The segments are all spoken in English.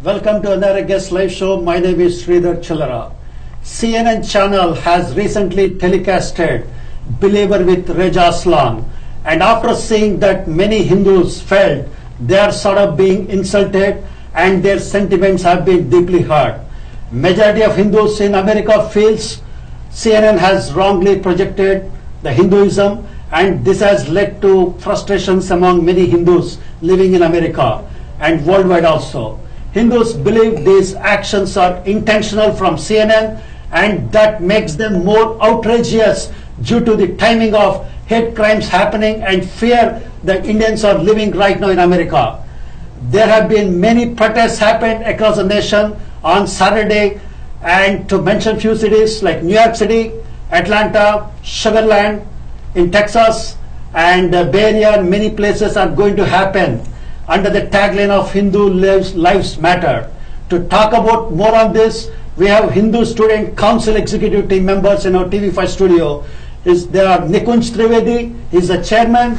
Welcome to another guest live show. My name is Sridhar Chillara. CNN channel has recently telecasted Believer with Reza Aslan, and after seeing that many Hindus felt they are sort of being insulted and their sentiments have been deeply hurt. Majority of Hindus in America feels CNN has wrongly projected the Hinduism, and this has led to frustrations among many Hindus living in America and worldwide also. Hindus believe these actions are intentional from CNN, and that makes them more outrageous due to the timing of hate crimes happening and fear the Indians are living right now in America. There have been many protests happened across the nation on Saturday, and to mention few cities like New York City, Atlanta, Sugar Land in Texas, and Bay Area, and many places are going to happen under the tagline of Hindu lives matter. To talk about more on this, we have Hindu Student Council executive team members in our TV5 studio. There are Nikunj Trivedi, he's the chairman,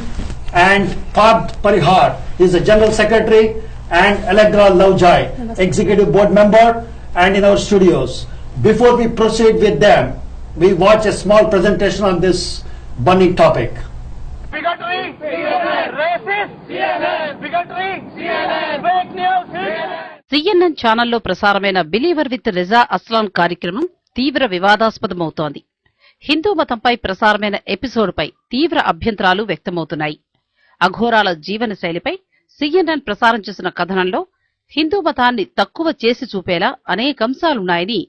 and Parth Parihar, he's the general secretary, and Allegra Lavjai, executive board member, and in our studios. Before we proceed with them, we watch a small presentation on this burning topic. Bigotry, CNN. Racist, CNN. Bigotry, CNN. Fake news, CNN. CNN ఛానల్లో ప్రసారమైన believer with రిజా Aslan కార్యక్రమం తీవ్ర వివాదాస్పదమవుతోంది. హిందూ మతంపై ప్రసారమైన ఎపిసోడ్పై తీవ్ర అభ్యంతరాలు వ్యక్తమవుతున్నాయి. అఘోరాల జీవన శైలిపై CNN ప్రసారం చేసిన కథనంలో హిందూ మతాన్ని తక్కువ చేసి చూపేలా అనేకంశాలున్నాయని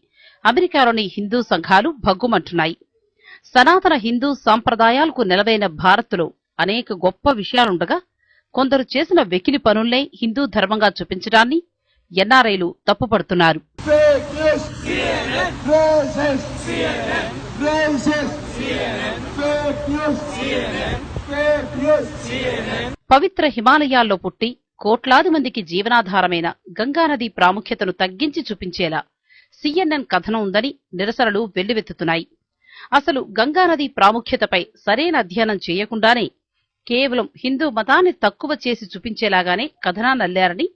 అమెరికాలోని హిందూ సంఘాలు భగ్గుమంటున్నాయి. సనాతన హిందూ సాంప్రదాయాలకు నెలవైన భారత్లో అనేక గొప్ప విషయాలుండగా కొందరు చేసిన వెకిలి పనుల్నే హిందూ ధర్మంగా చూపించడాన్ని ఎన్ఆర్ఐలు తప్పుపడుతున్నారు. పవిత్ర హిమాలయాల్లో పుట్టి కోట్లాది మందికి జీవనాధారమైన గంగానది ప్రాముఖ్యతను తగ్గించి చూపించేలా CNN కథనం ఉందని నిరసనలు వెల్లువెత్తుతున్నాయి. అసలు గంగానది ప్రాముఖ్యతపై సరైన అధ్యయనం చేయకుండానే కేవలం హిందూ మతాన్ని తక్కువ చేసి చూపించేలాగానే కథనాన్నల్లారని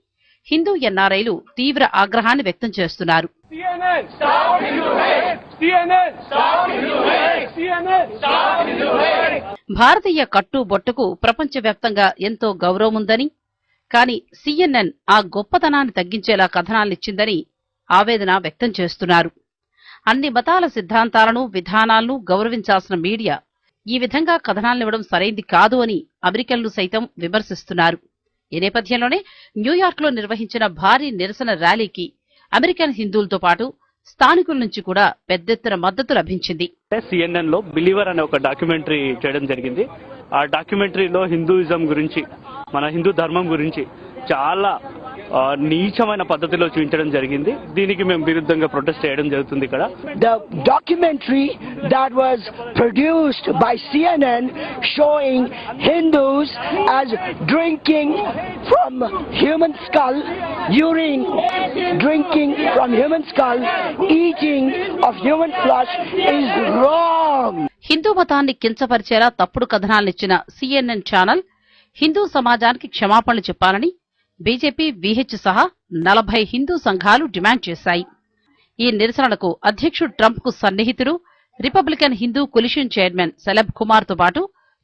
హిందూ ఎన్ఆర్ఐలు తీవ్ర ఆగ్రహాన్ని వ్యక్తం చేస్తున్నారు. భారతీయ కట్టుబొట్టుకు ప్రపంచవ్యాప్తంగా ఎంతో గౌరవముందని, కానీ CNN ఆ గొప్పతనాన్ని తగ్గించేలా కథనాలిచ్చిందని ఆవేదన వ్యక్తం చేస్తున్నారు. అన్ని మతాల సిద్ధాంతాలను, విధానాలను గౌరవించాల్సిన మీడియా ఈ విధంగా కథనాలనివ్వడం సరైంది కాదు అని అమెరికన్లు సైతం విమర్శిస్తున్నారు. ఈ నేపథ్యంలోనే న్యూయార్క్లో నిర్వహించిన భారీ నిరసన ర్యాలీకి అమెరికన్ హిందువులతో పాటు స్థానికుల నుంచి కూడా పెద్దెత్తున మద్దతు లభించింది. CNN లో బిలీవర్ అనే ఒక డాక్యుమెంటరీ చేయడం జరిగింది. ఆ డాక్యుమెంటరీలో హిందూయిజం గురించి, మన హిందూ ధర్మం గురించి చాలా నీచమైన పద్ధతిలో చూపించడం జరిగింది. దీనికి మేము విరుద్ధంగా ప్రొటెస్ట్ చేయడం జరుగుతుంది. ఇక్కడ the documentary that was produced by CNN showing Hindus as drinking from human skull, urine, drinking from human skull, eating of human flesh is wrong. Hindu మతాన్ని కించపరిచేలా తప్పుడు కథనాలనిచ్చిన CNN ఛానల్ హిందూ సమాజానికి క్షమాపణలు చెప్పాలని బీజేపీ, VH సహా 40 హిందూ సంఘాలు డిమాండ్ చేశాయి. ఈ నిరసనలకు అధ్యక్షుడు ట్రంప్ కు సన్నిహితుడు, Republican Hindu collision chairman celeb Kumar తో పాటు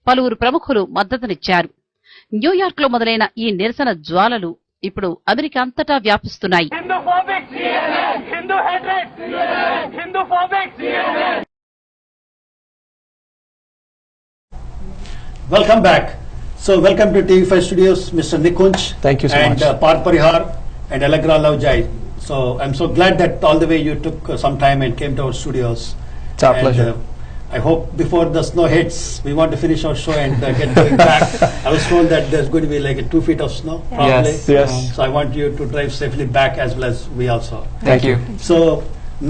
పలువురు ప్రముఖులు మద్దతునిచ్చారు. న్యూయార్క్ లో మొదలైన ఈ నిరసన జ్వాలలు ఇప్పుడు అమెరికా అంతటా వ్యాపిస్తున్నాయి. Welcome back. So welcome to TV5 Studios, Mr. Nikunj. Thank you so much. And Parth Parihar and Allegra Lavjai. So I'm so glad that all the way you took some time and came to our studios. It's our pleasure. I hope before the snow hits, we want to finish our show and get going back. I was told that there's going to be like 2 feet of snow, probably. Yes. So I want you to drive safely back as well as we also. Thank you. So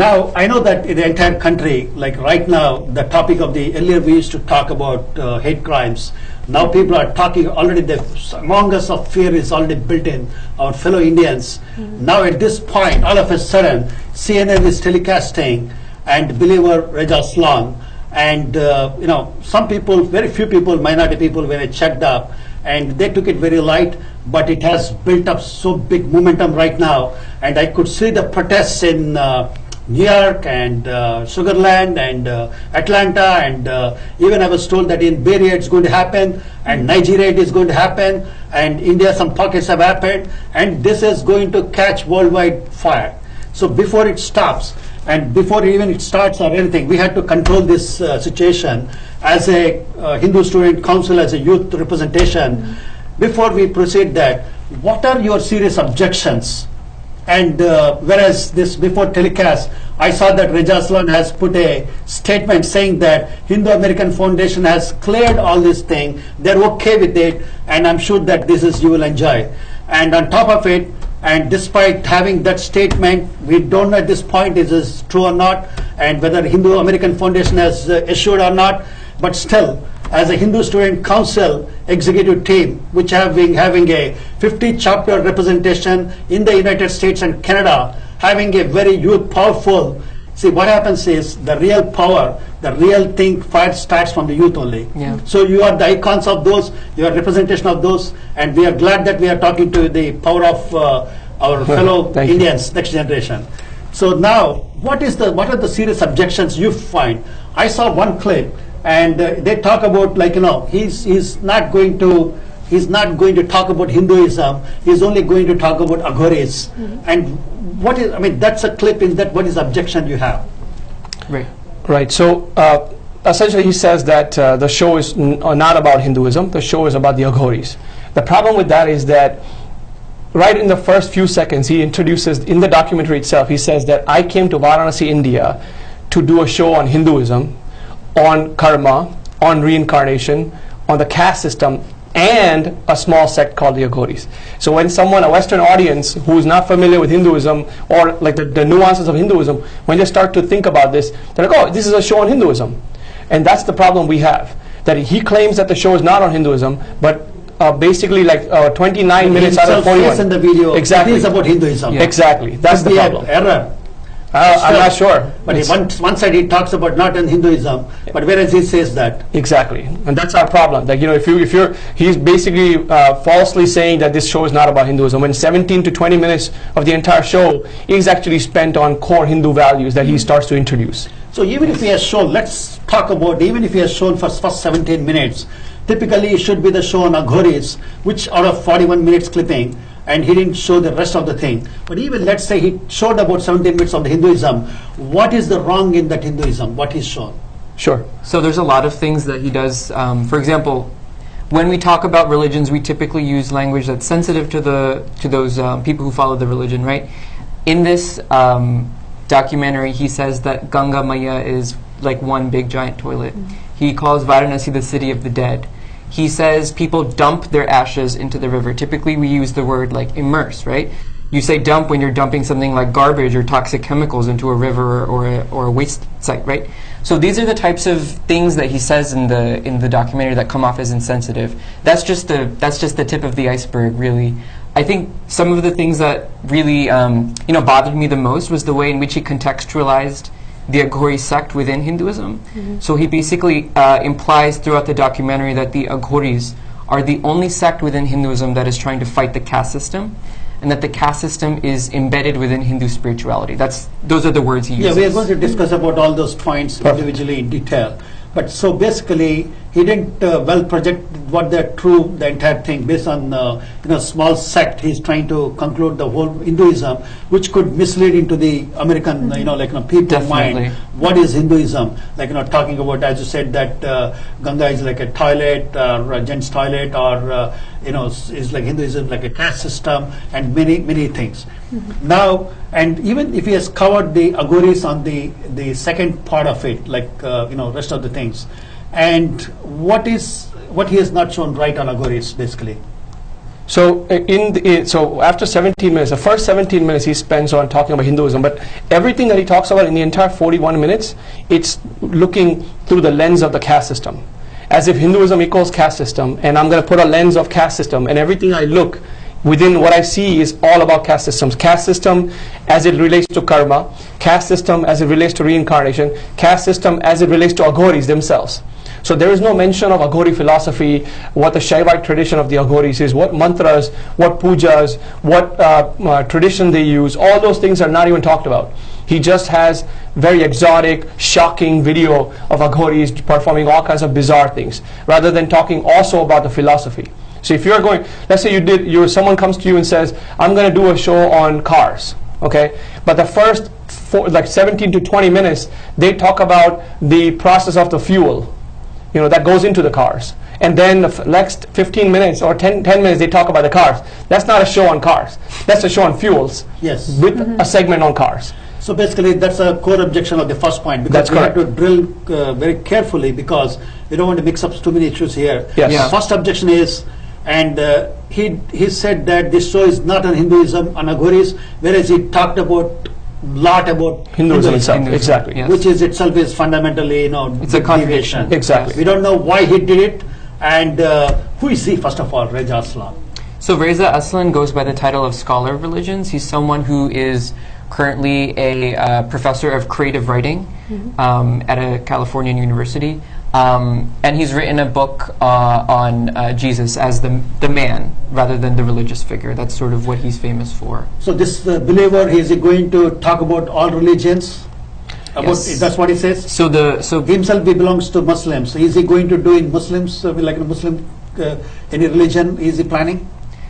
now I know that in the entire country, like right now, the topic of the earlier we used to talk about hate crimes. Now people are talking already. The among us of fear is already built in our fellow Indians. Now at this point, all of a sudden, CNN is telecasting and believer Reza Aslan, and some people, very few people, minority people, when I checked up, and they took it very light, but it has built up so big momentum right now, and I could see the protests in New York and Sugarland and Atlanta, and even I was told that in Bay Area it's going to happen, and Nigeria it is going to happen, and India some pockets have happened, and this is going to catch worldwide fire. So before it stops, and before even it starts or anything, we had to control this situation as a Hindu Student Council, as a youth representation. Before we proceed that, what are your serious objections? And whereas this before telecast, I saw that Reza Aslan has put a statement saying that Hindu American Foundation has cleared all this thing, they're okay with it, and I'm sure that this is you will enjoy. And on top of it, and despite having that statement, we don't know at this point is this true or not, and whether Hindu American Foundation has assured or not, but still, as a Hindu Student Council executive team, which having a 50 chapter representation in the United States and Canada, having a very youth powerful, see what happens is the real power, the real thing fire starts from the youth only. Yeah. So you are the icons of those, you are representation of those, and we are glad that we are talking to the power of our fellow Thank you. Indians, next generation. So now, what are the serious objections you find? I saw one clip, and they talk about, like, he's not going to talk about Hinduism. He's only going to talk about Aghoris. And what is? I mean, that's a clip in that. What is objection you have? Right. Right. So essentially, he says that the show is not about Hinduism. The show is about the Aghoris. The problem with that is that right in the first few seconds, he introduces in the documentary itself. He says that I came to Varanasi, India, to do a show on Hinduism, on karma, on reincarnation, on the caste system, and a small sect called the Aghoris. So when someone, a Western audience who is not familiar with Hinduism or like the nuances of Hinduism, when they start to think about this, they're like, oh, this is a show on Hinduism. And that's the problem we have. That he claims that the show is not on Hinduism, but basically like 29 minutes out of 41. In the video, exactly. It is about Hinduism. Yeah. Exactly. That's the problem. Error. I'm not sure. But one side he talks about not in Hinduism, but whereas he says that. Exactly, and that's our problem. Like, he's basically falsely saying that this show is not about Hinduism. When 17 to 20 minutes of the entire show is actually spent on core Hindu values that he starts to introduce. So even if he has shown, let's talk about, even if he has shown for first 17 minutes, typically it should be the show on Aghoris, which out of 41 minutes clipping, and he didn't show the rest of the thing. But even let's say he showed about 17 minutes of the Hinduism, what is the wrong in that Hinduism, what he's shown? Sure. So there's a lot of things that he does. For example, when we talk about religions, we typically use language that's sensitive to those people who follow the religion, right? In this documentary, he says that Ganga Maya is like one big giant toilet. He calls Varanasi the city of the dead. He says people dump their ashes into the river. Typically, we use the word like immerse, right? You say dump when you're dumping something like garbage or toxic chemicals into a river or a waste site, right? So these are the types of things that he says in the documentary that come off as insensitive. That's just the tip of the iceberg, really. I think some of the things that really bothered me the most was the way in which he contextualized the Aghori sect within Hinduism. So he basically implies throughout the documentary that the Aghoris are the only sect within Hinduism that is trying to fight the caste system, and that the caste system is embedded within Hindu spirituality. Those are the words he uses. Yeah, we are going to discuss about all those points individually in detail. But so basically, he didn't well project what the entire thing based on small sect. He's trying to conclude the whole Hinduism, which could mislead into the American people Definitely. mind. What is Hinduism? Like talking about, as you said, that Ganga is like a toilet or a gents toilet, or is like Hinduism like a caste system, and many things. Now, and even if he has covered the Aghoris on the second part of it, like rest of the things, and what he has not shown right on Aghoris basically. So so after 17 minutes, the first 17 minutes he spends on talking about Hinduism, but everything that he talks about in the entire 41 minutes, it's looking through the lens of the caste system, as if Hinduism equals caste system, and I'm going to put a lens of caste system, and everything I look within what I see is all about caste systems. Caste system as it relates to karma, caste system as it relates to reincarnation, caste system as it relates to Aghoris themselves. So there is no mention of Aghori philosophy, what the Shaivite tradition of the Aghoris is, what mantras, what pujas, what tradition they use. All those things are not even talked about. He just has very exotic, shocking video of Aghoris performing all kinds of bizarre things, rather than talking also about the philosophy. So if you're going, let's say someone comes to you and says, I'm going to do a show on cars, okay? But the first 17 to 20 minutes, they talk about the process of the fuel, that goes into the cars. And then the next 15 minutes or 10 minutes, they talk about the cars. That's not a show on cars. That's a show on fuels. Yes. With a segment on cars. So basically, that's a core objection of the first point, because That's we have correct. to drill very carefully, because we don't want to mix up too many issues here. Yes. Yeah. The first objection is, and he said that this show is not on Hinduism, on Aghoris, whereas he talked about lot about Hinduism itself. Hinduism, Exactly. yes. which is itself is fundamentally, It's a deviation. contradiction. Exactly. We don't know why he did it, and who is he, first of all, Reza Aslan? So Reza Aslan goes by the title of Scholar of Religions. He's someone who is currently a professor of creative writing at a Californian university. And he's written a book on Jesus as the man, rather than the religious figure. That's sort of what he's famous for. So this believer, is he going to talk about all religions? Yes. That's what he says? So Himself, he belongs to Muslims. Is he going to do in Muslims, like a Muslim, any religion, is he planning?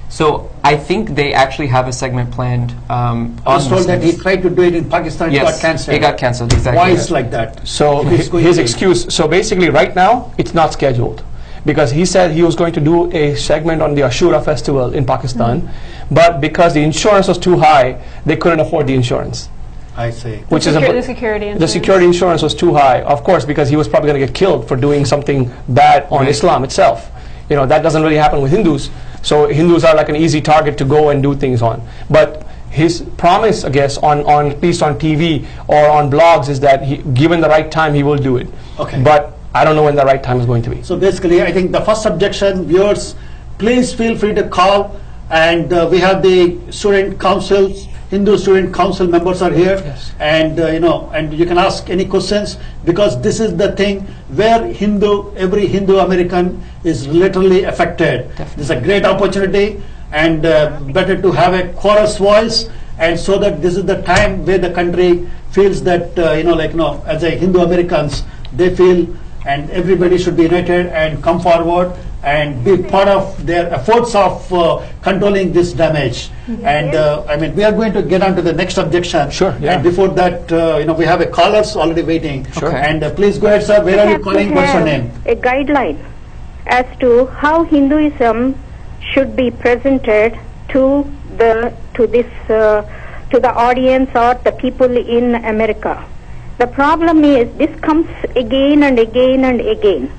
So I think they actually have a segment planned on I was told that he Muslims. tried to do it in Pakistan, it Yes, got cancelled. it got cancelled, exactly. Why is like that? So If it's going his to be- excuse, so basically right now, it's not scheduled. Because he said he was going to do a segment on the Ashura festival in Pakistan, but because the insurance was too high, they couldn't afford the insurance. I see. Which The is security the insurance. security insurance was too high, of course, because he was probably going to get killed for doing something bad on Right. Islam itself. That doesn't really happen with Hindus. So Hindus are like an easy target to go and do things on. But his promise, I guess, on at least on TV or on blogs, is that given the right time, he will do it. Okay. But I don't know when the right time is going to be. So basically, I think the first objection, viewers, please feel free to call, and we have the student councils, Hindu student council members are here, Yes. and and you can ask any questions, because this is the thing where every Hindu American is literally affected. This is a great opportunity, and better to have a chorus voice, and so that this is the time where the country feels that as a Hindu Americans, they feel, and everybody should be united and come forward and be part of their efforts of controlling this damage. And we are going to get on to the next objection. Sure, yeah. And before that, we have a callers already waiting. Sure. And please go ahead, sir. Where are you have to calling? What's your have name? A guideline as to how Hinduism should be presented to the audience or the people in America. The problem is this comes again and again and again.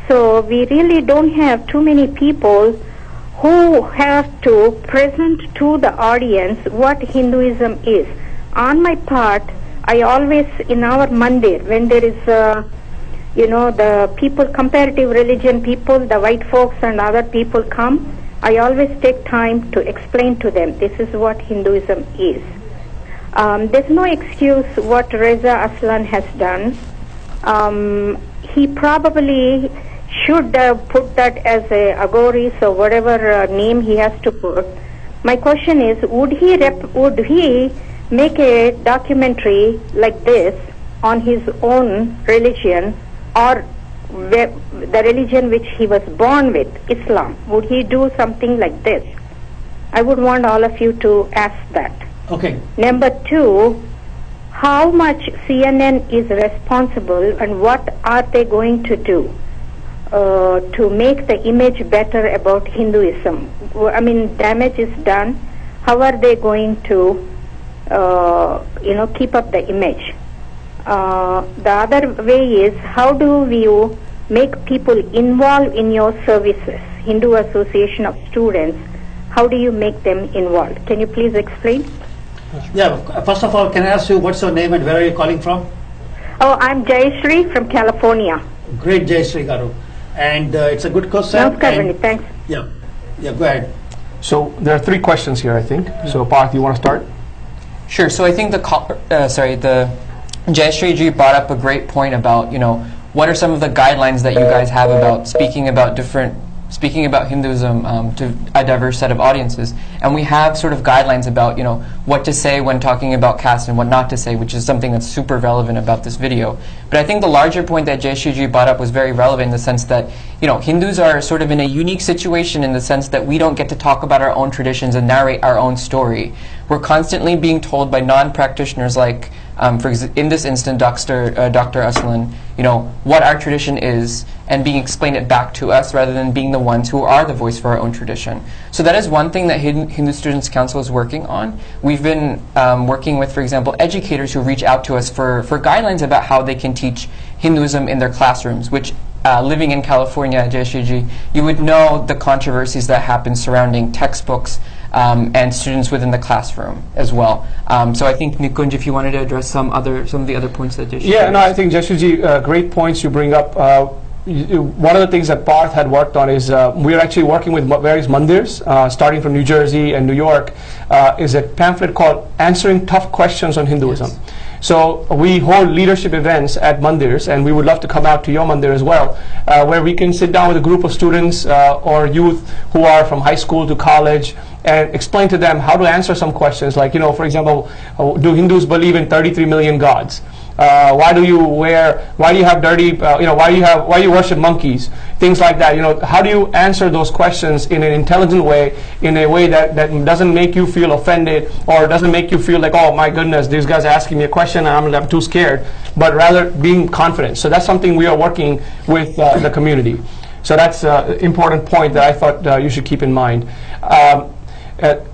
So we really don't have too many people who have to present to the audience what Hinduism is. On my part, I always, in our mandir, when there is the people, comparative religion people, the white folks and other people come, I always take time to explain to them this is what Hinduism is. There's no excuse what Reza Aslan has done. He probably should put that as a Aghoris or whatever name he has to put. My question is, would he make a documentary like this on his own religion, or the religion which he was born with, Islam? Would he do something like this? I would want all of you to ask that. Okay. Number two, how much CNN is responsible, and what are they going to do to make the image better about Hinduism? I mean, damage is done. How are they going to, keep up the image? The other way is, how do you make people involved in your services? Hindu Association of Students, how do you make them involved? Can you please explain? Yeah, first of all, can I ask you what's your name and where are you calling from? Oh, I'm Jayashree from California. Great, Jayashree Garu. And it's a good question. Namaskar, and- Vani, thanks. Yeah, go ahead. So there are 3 questions here, I think. So Parth, you want to start? Sure. So I think the Jayashriji brought up a great point about, what are some of the guidelines that you guys have about speaking about Hinduism to a diverse set of audiences, and we have sort of guidelines about what to say when talking about caste and what not to say, which is something that's super relevant about this video. But I think the larger point that Jayashriji brought up was very relevant in the sense that Hindus are sort of in a unique situation in the sense that we don't get to talk about our own traditions and narrate our own story. We're constantly being told by non-practitioners like, in this instance, Dr. Aslan, what our tradition is and being explained it back to us rather than being the ones who are the voice for our own tradition. So that is one thing that Hindu Students Council is working on. We've been working with, for example, educators who reach out to us for guidelines about how they can teach Hinduism in their classrooms, which living in California, Jayashriji, you would know the controversies that happen surrounding textbooks and students within the classroom as well. So I think, Nikunj, if you wanted to address some of the other points that Jayashriji Yeah, no, I think Jayashriji, great points you bring up. One of the things that Parth had worked on is we're actually working with various mandirs, starting from New Jersey and New York, is a pamphlet called Answering Tough Questions on Hinduism. Yes. So we hold leadership events at mandirs, and we would love to come out to your mandir as well, where we can sit down with a group of students or youth who are from high school to college and explain to them how to answer some questions like, for example, do Hindus believe in 33 million gods? Why do you have dirty, why do you worship monkeys? Things like that. How do you answer those questions in an intelligent way, in a way that doesn't make you feel offended or doesn't make you feel like, oh my goodness, these guys are asking me a question and I'm too scared, but rather being confident. So that's something we are working with the community. So that's an important point that I thought you should keep in mind.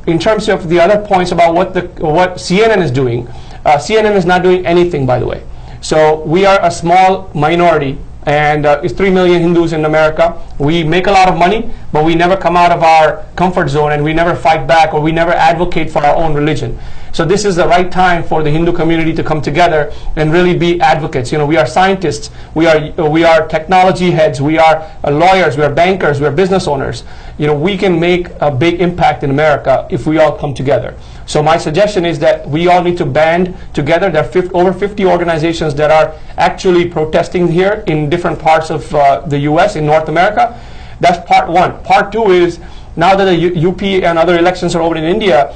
In terms of the other points about what CNN is doing, CNN is not doing anything, by the way. So we are a small minority, and it's 3 million Hindus in America. We make a lot of money, but we never come out of our comfort zone, and we never fight back, or we never advocate for our own religion. So this is the right time for the Hindu community to come together and really be advocates. We are scientists, we are technology heads, we are lawyers, we are bankers, we are business owners. We can make a big impact in America if we all come together. So my suggestion is that we all need to band together. There are over 50 organizations that are actually protesting here in different parts of the US, in North America. That's part one. Part two is, now that the UP and other elections are over in India,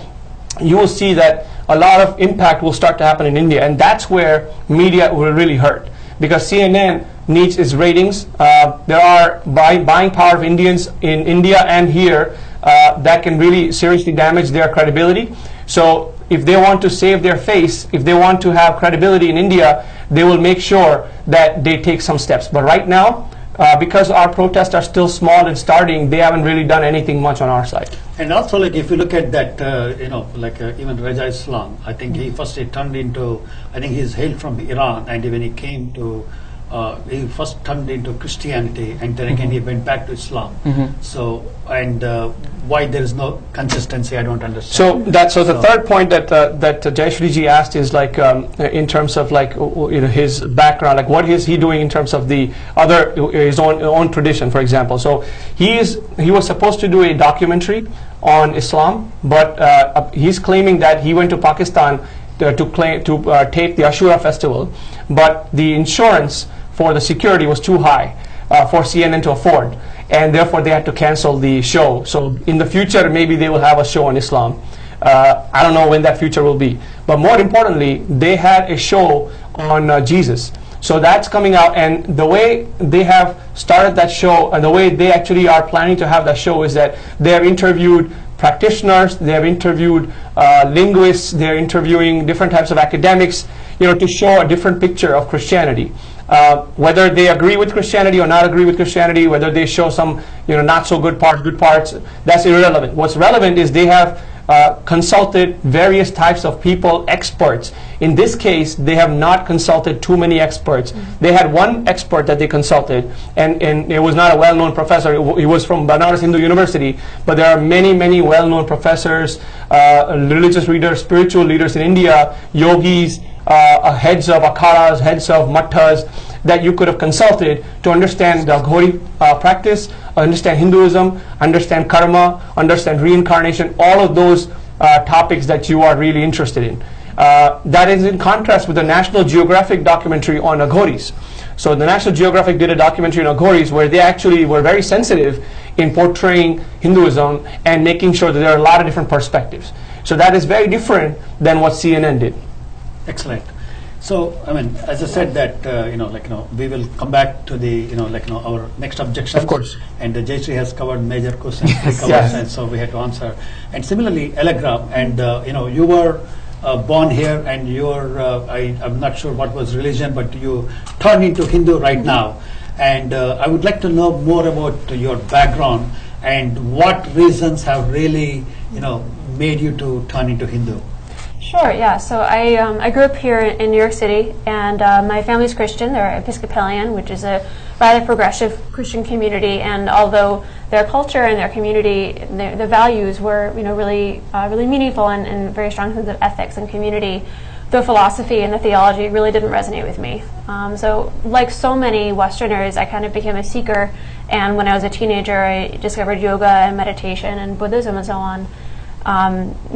you will see that a lot of impact will start to happen in India, and that's where media will really hurt, because CNN needs its ratings. There are buying power of Indians in India and here that can really seriously damage their credibility. So if they want to save their face, if they want to have credibility in India, they will make sure that they take some steps. But right now, because our protests are still small and starting, they haven't really done anything much on our side. And also, if you look at that, even Raja Islam, I think he turned into, I think he's hailed from Iran, and when he came to, he first turned into Christianity, and then again he went back to Islam. So, and why there is no consistency, I don't understand. So the third point that Jayashriji asked is in terms of his background, like what is he doing in terms of the his own tradition, for example. So he was supposed to do a documentary on Islam, but he's claiming that he went to Pakistan to take the Ashura festival, but the insurance for the security was too high for CNN to afford, and therefore they had to cancel the show. So in the future, maybe they will have a show on Islam. I don't know when that future will be. But more importantly, they had a show on Jesus. So that's coming out, and the way they have started that show, and the way they actually are planning to have that show, is that they have interviewed practitioners, they have interviewed linguists, they're interviewing different types of academics, to show a different picture of Christianity. Whether they agree with Christianity or not agree with Christianity, whether they show some not so good parts, that's irrelevant. What's relevant is they have consulted various types of people, experts. In this case, they have not consulted too many experts. They had one expert that they consulted, and it was not a well-known professor. He was from Banaras Hindu University, but there are many well-known professors, religious leaders, spiritual leaders in India, yogis, heads of akharas, heads of mattas that you could have consulted to understand the Aghori practice, understand Hinduism, understand karma, understand reincarnation, all of those topics that you are really interested in. That is in contrast with the National Geographic documentary on Aghoris. So the National Geographic did a documentary on Aghoris where they actually were very sensitive in portraying Hinduism and making sure that there are a lot of different perspectives. So that is very different than what CNN did. Excellent. So, I mean, as I said that, we will come back to the, our next objection. Of course. And the Jayashree has covered major questions, Yes. and so we had to answer. And similarly, Allegra, and, you were born here and you're, I'm not sure what was religion, but you turned into Hindu right now. And I would like to know more about your background and what reasons have really, made you to turn into Hindu. Sure, yeah. So I grew up here in New York City, and my family's Christian. They're Episcopalian, which is a rather progressive Christian community. And although their culture and their community, the values were, really meaningful and very strong sense of ethics and community, the philosophy and the theology really didn't resonate with me. So like so many Westerners, I kind of became a seeker. And when I was a teenager, I discovered yoga and meditation and Buddhism and so on.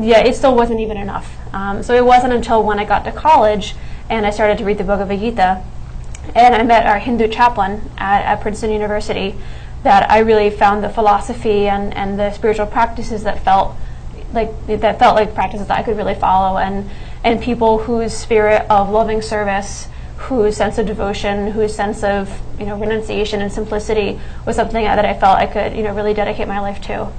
It still wasn't even enough. So it wasn't until when I got to college and I started to read the Bhagavad Gita and I met our Hindu chaplain at Princeton University that I really found the philosophy and the spiritual practices that felt like practices that I could really follow, and people whose spirit of loving service, whose sense of devotion, whose sense of renunciation and simplicity was something that I felt I could really dedicate my life to.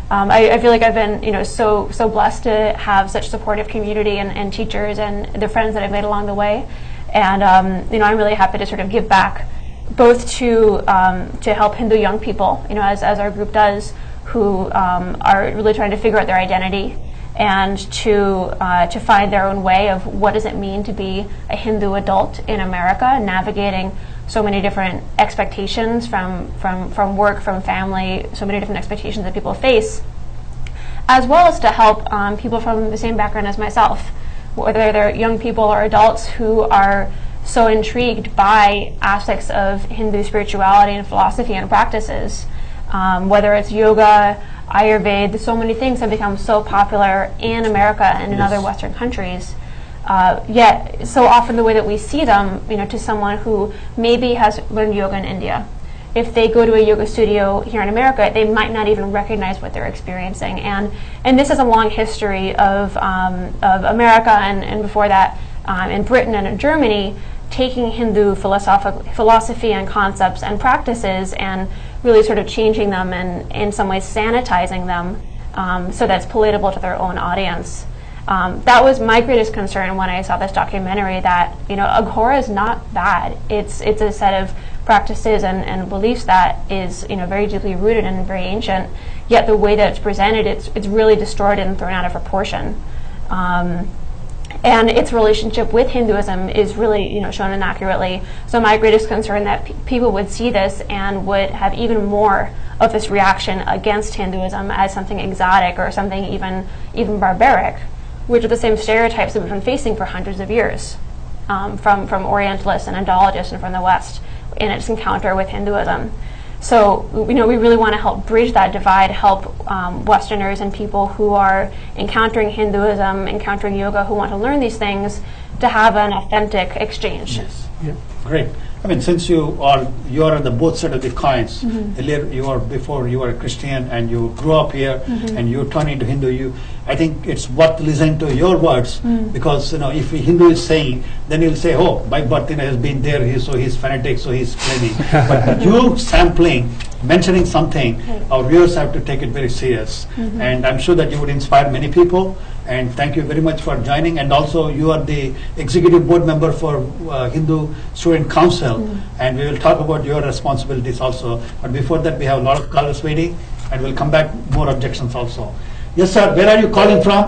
I feel like I've been, so blessed to have such supportive community and teachers and the friends that I've made along the way, and I'm really happy to sort of give back, both to help Hindu young people, as our group does, who are really trying to figure out their identity, and to find their own way of what does it mean to be a Hindu adult in America, navigating so many different expectations from work, from family, so many different expectations that people face, as well as to help people from the same background as myself, whether they're young people or adults who are so intrigued by aspects of Hindu spirituality and philosophy and practices, whether it's yoga, Ayurveda. There's so many things have become so popular in America and in other Western countries. Yet, so often the way that we see them, to someone who maybe has learned yoga in India, if they go to a yoga studio here in America, they might not even recognize what they're experiencing. And this is a long history of America and before that in Britain and in Germany, taking Hindu philosophy and concepts and practices and really sort of changing them and in some ways sanitizing them so that it's palatable to their own audience. That was my greatest concern when I saw this documentary, that Aghora is not bad. It's a set of practices and beliefs that is very deeply rooted and very ancient. Yet the way that it's presented, it's really distorted and thrown out of proportion. And its relationship with Hinduism is really shown inaccurately. So my greatest concern that people would see this and would have even more of this reaction against Hinduism as something exotic or something even barbaric, which are the same stereotypes that we've been facing for hundreds of years from Orientalists and Indologists and from the West in its encounter with Hinduism. So we really want to help bridge that divide, help Westerners and people who are encountering Hinduism, encountering yoga, who want to learn these things, to have an authentic exchange. Yes. Yeah. Great. I mean, since you are on the both sides of the coins. Earlier, before you were a Christian and you grew up here and you turned into Hindu. I think it's worth listening to your words because if a Hindu is saying, then he'll say, "Oh, my birth has been there, so he's fanatic, so he's claiming." But you sampling, mentioning something, our viewers have to take it very serious, and I'm sure that you would inspire many people. And thank you very much for joining. And also, you are the executive board member for Hindu Student Council, and we will talk about your responsibilities also. But before that, we have a lot of callers waiting, and we'll come back more objections also. Yes, sir. Where are you calling from?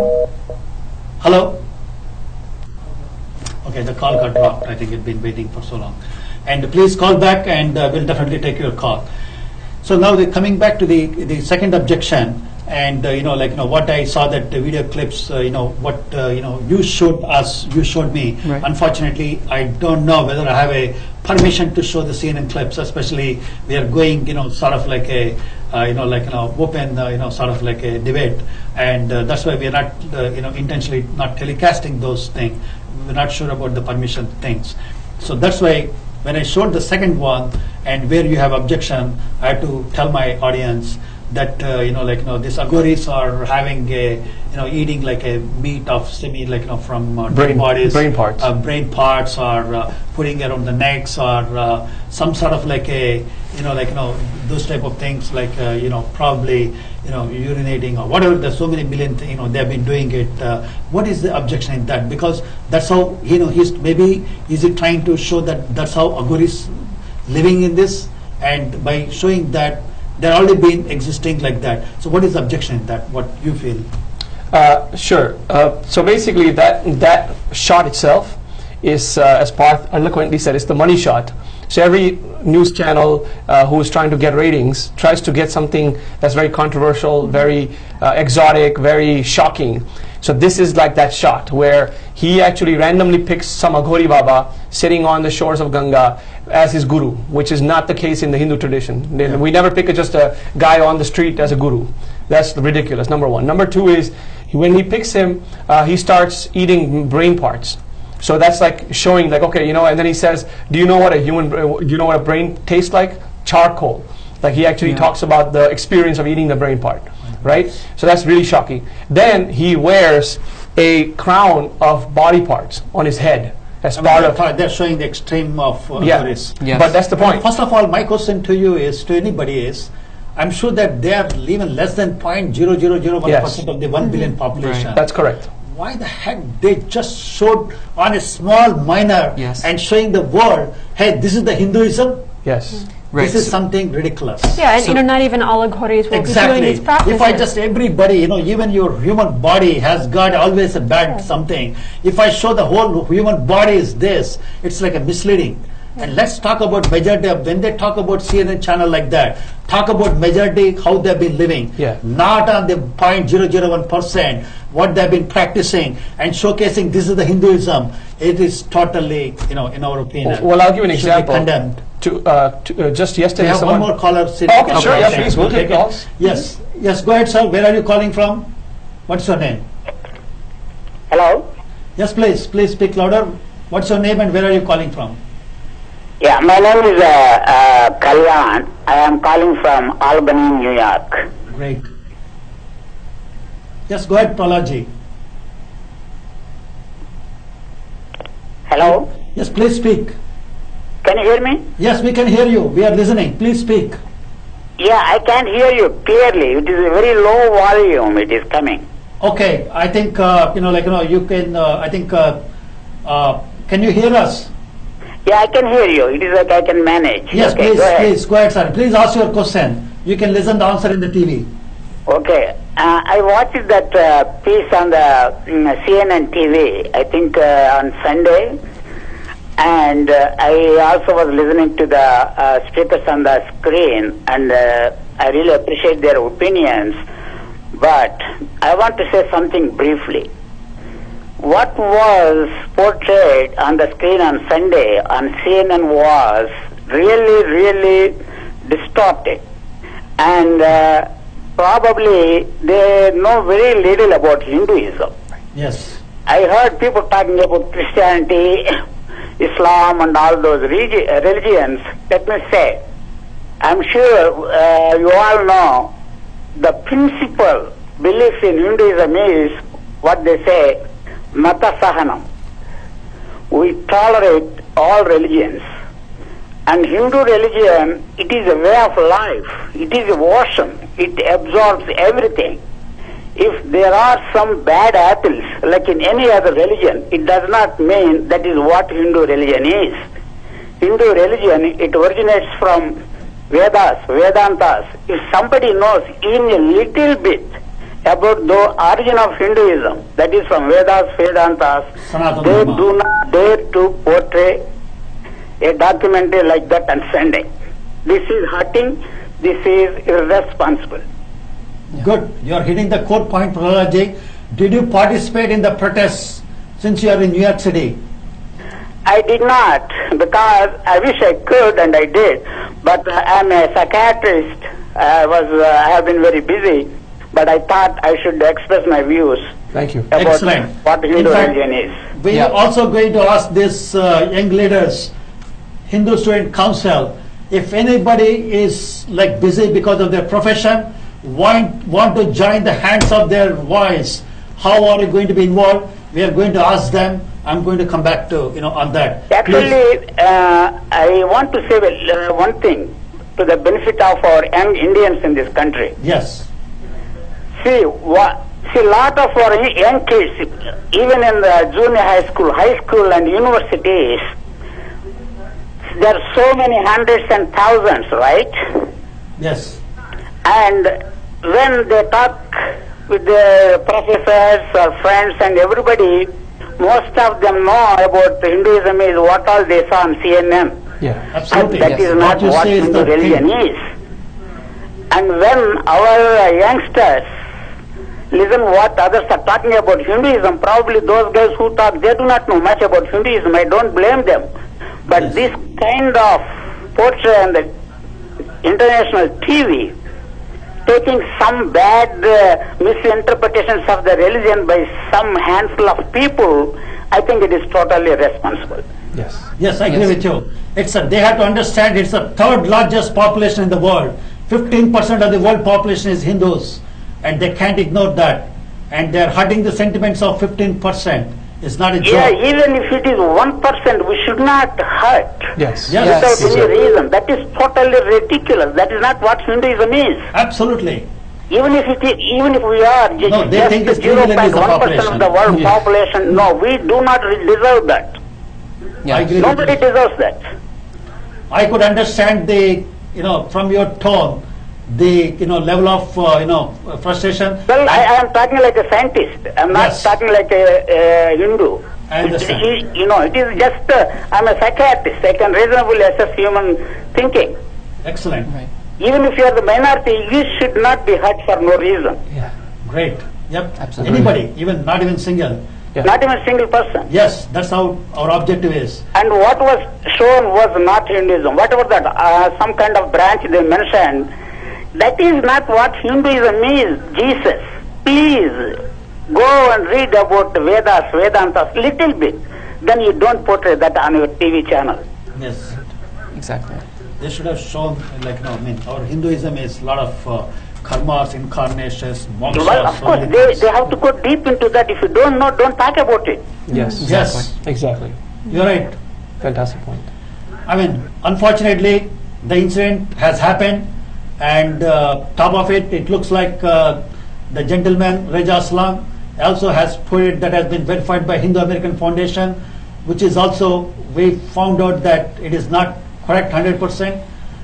Hello. Okay, the call got dropped. I think it's been waiting for so long. And please call back, and we'll definitely take your call. So now coming back to the second objection. And what I saw that the video clips, what you showed us, you showed me. Right. Unfortunately, I don't know whether I have a permission to show the CNN clips. Especially, we are going, sort of like a, open, sort of like a debate, and that's why we are not, intentionally not telecasting those things. We're not sure about the permission things. So that's why when I showed the second one and where you have objection, I had to tell my audience that these agoris are having a eating like a meat of from Brain- bodies, brain parts. brain parts, or putting around the necks, or some sort of like a those type of things, like probably urinating or whatever. There's so many million they've been doing it. What is the objection in that? Because that's how he's maybe is he trying to show that that's how agoris living in this, and by showing that they're already been existing like that. So what is the objection in that? What you feel? Sure. So basically, that shot itself is, as Parth eloquently said, it's the money shot. So every news channel who is trying to get ratings tries to get something that's very controversial, very exotic, very shocking. So this is like that shot where he actually randomly picks some Aghori Baba sitting on the shores of Ganga as his guru, which is not the case in the Hindu tradition. Yeah. We never pick just a guy on the street as a guru. That's ridiculous, number one. Number two is, when he picks him, he starts eating brain parts. So that's like showing, like, okay, and then he says, do you know what a brain tastes like? Charcoal. Like, he actually talks about the experience of eating the brain part, right? So that's really shocking. Then he wears a crown of body parts on his head as part of. They're showing the extreme of agoris. Yes. But that's the point. First of all, my question to you is, to anybody is, I'm sure that they are even less than 0.0001% Yes. of the 1 billion population. That's correct. Why the heck they just showed on a small minor Yes. and showing the world, hey, this is the Hinduism? Yes. Right. This is something ridiculous. Yeah, and not even all Aghoris will be doing these practices. If I just everybody, even your human body has got always a bad something. If I show the whole human body is this, it's like a misleading. And let's talk about majority of, when they talk about CNN channel like that, talk about majority how they've been living. Yeah. Not on the 0.001% what they've been practicing and showcasing this is the Hinduism. It is totally, in our opinion. Well, I'll give you an should be example. condemned. Just We yesterday, have one someone. more caller sitting. Oh, okay, sure, yeah, please, we'll take calls. Yes, go ahead, sir. Where are you calling from? What's your name? Hello? Yes, please speak louder. What's your name and where are you calling from? Yeah, my name is Kalyan. I am calling from Albany, New York. Great. Yes, go ahead, Pralaji. Hello? Yes, please speak. Can you hear me? Yes, we can hear you. We are listening. Please speak. Yeah, I can hear you clearly. It is a very low volume. It is coming. Okay, I think, you can, can you hear us? Yeah, I can hear you. It is like I can manage. Yes, okay, please, go ahead, sir. Please ask your question. You can listen the answer in the TV. Okay. I watched that piece on the CNN TV, I think on Sunday. And I also was listening to the speakers on the screen, and I really appreciate their opinions. But I want to say something briefly. What was portrayed on the screen on Sunday on CNN was really, really distorted. And probably they know very little about Hinduism. Yes. I heard people talking about Christianity, Islam and all those religions. Let me say, I'm sure you all know the principal belief in Hinduism is what they say, Mata Sahanam. We tolerate all religions. And Hindu religion, it is a way of life. It is a ocean. It absorbs everything. If there are some bad apples, like in any other religion, it does not mean that is what Hindu religion is. Hindu religion, it originates from Vedas, Vedantas. If somebody knows even a little bit about the origin of Hinduism, that is from Vedas, Vedantas, they do not dare to portray a documentary like that on Sunday. This is hurting, this is irresponsible. Good. You are hitting the core point, Prahalad. Did you participate in the protests since you are in New York City? I did not, because I wish I could, and I did. But I'm a psychiatrist. I have been very busy, but I thought I should express my views Thank you. about Excellent. what In Hindu fact, religion is. We Yeah. are also going to ask this young leaders, Hindu Student Council, if anybody is like busy because of their profession, want to join the hands of their voice, how are you going to be involved? We are going to ask them. I'm going to come back to on that. Please. Actually, I want to say one thing to the benefit of our young Indians in this country. Yes. See, a lot of our young kids, even in the junior high school and universities, there are so many hundreds and thousands, right? Yes. And when they talk with the professors or friends and everybody, most of them know about Hinduism is what all they saw on CNN. Yeah. Absolutely. But that is not you what say is Hindu the religion thing. is. And when our youngsters listen what others are talking about Hinduism, probably those guys who talk, they do not know much about Hinduism. I don't blame them. But Yes. this kind of portray on the international TV, taking some bad misinterpretations of the religion by some handful of people, I think it is totally irresponsible. Yes. Yes, I agree Yes. with you. They have to understand it's the third largest population in the world. 15% of the world population is Hindus, and they can't ignore that. And they're hurting the sentiments of 15%. It's not a Yeah, joke. even if it is 1%, we should not hurt Yes. Yes. without Yes. any reason. That is totally ridiculous. That is not what Hinduism is. Absolutely. Even if we are No, they think it's just 3 million is the 0.1% of the world Yeah. population, no, we do not deserve that. Yeah. I agree. Nobody deserves that. I could understand the, from your tone, the, level of, frustration. Well, I am talking like a scientist. I'm not Yes. talking like a Hindu. I understand. It is just, I'm a psychiatrist. I can reasonably assess human thinking. Excellent. Right. Even if you are the minority, you should not be hurt for no reason. Yeah. Great. Yep. Absolutely. Anybody, not even single. Yeah. Not even a single person. Yes, that's how our objective is. And what was shown was not Hinduism. Whatever that, some kind of branch they mentioned, that is not what Hinduism is. Jesus, please go and read about Vedas, Vedantas, little bit. Then you don't portray that on your TV channel. Yes. Exactly. They should have shown, our Hinduism is a lot of karmas, incarnations, moksha. Well, of so course, many they things. have to go deep into that. If you don't know, don't talk about it. Yes. Yes, Exactly. you're right. Fantastic point. Unfortunately, the incident has happened, and top of it, it looks like the gentleman, Reza Aslam, also has put it that has been verified by Hindu American Foundation, which is also, we found out that it is not correct 100%,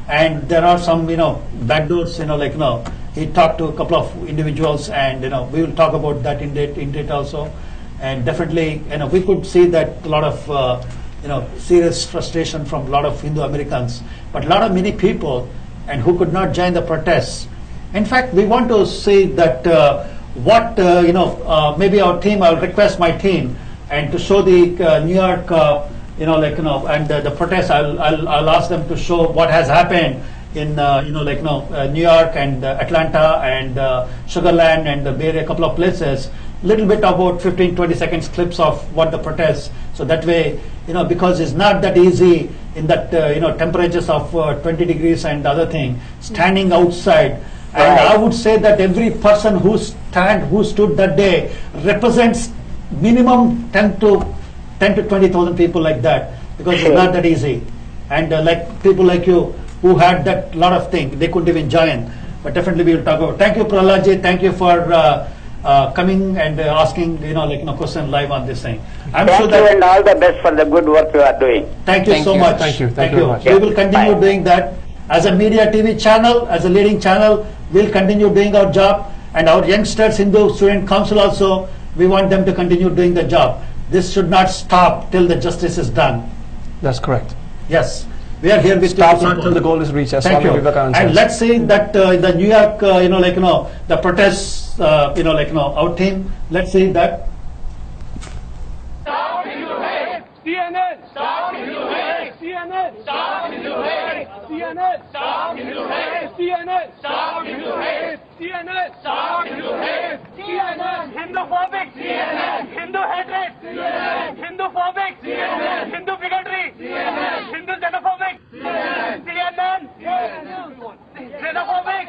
and there are some, backdoors, he talked to a couple of individuals, and, we will talk about that in detail also. And definitely, we could see that a lot of, serious frustration from a lot of Hindu Americans, but many people, and who could not join the protests. In fact, we want to see that maybe our team, I'll request my team, and to show the New York, and the protests, I'll ask them to show what has happened in, New York and Atlanta and Sugarland and the Bay Area, a couple of places. Little bit about 15-20 seconds clips of what the protests. So that way, because it's not that easy in that temperatures of 20 degrees and other thing, standing outside. And Right. I would say that every person who stood that day represents minimum 10 to 20,000 people like that, because it's not that easy. And like people like you who had that lot of things, they couldn't even join. But definitely we will talk about. Thank you, Prahalad. Thank you for coming and asking question live on this thing. I'm Thank sure you that. and all the best for the good work you are doing. Thank you Thank so you. much. Thank you. Thank you very much. We will continue Bye. doing that as a media TV channel, as a leading channel. We'll continue doing our job, and our youngsters, Hindu Student Council also, we want them to continue doing the job. This should not stop till the justice is done. That's correct. Yes. We are here with Stops you. until the goal is reached, as Thank Swami you. Vivekananda And says. let's say that in the New York, the protests, our team, let's say that. Stop Hindu hate! CNN! Stop Hindu hate! CNN! Stop Hindu hate! CNN! Stop Hindu hate! CNN! Stop Hindu hate! CNN! Stop Hindu hate! CNN! Hinduphobic! CNN! Hindu hatred! CNN! Hinduphobic! CNN! Hindu bigotry! CNN! Hindu xenophobic! CNN! CNN! Xenophobic!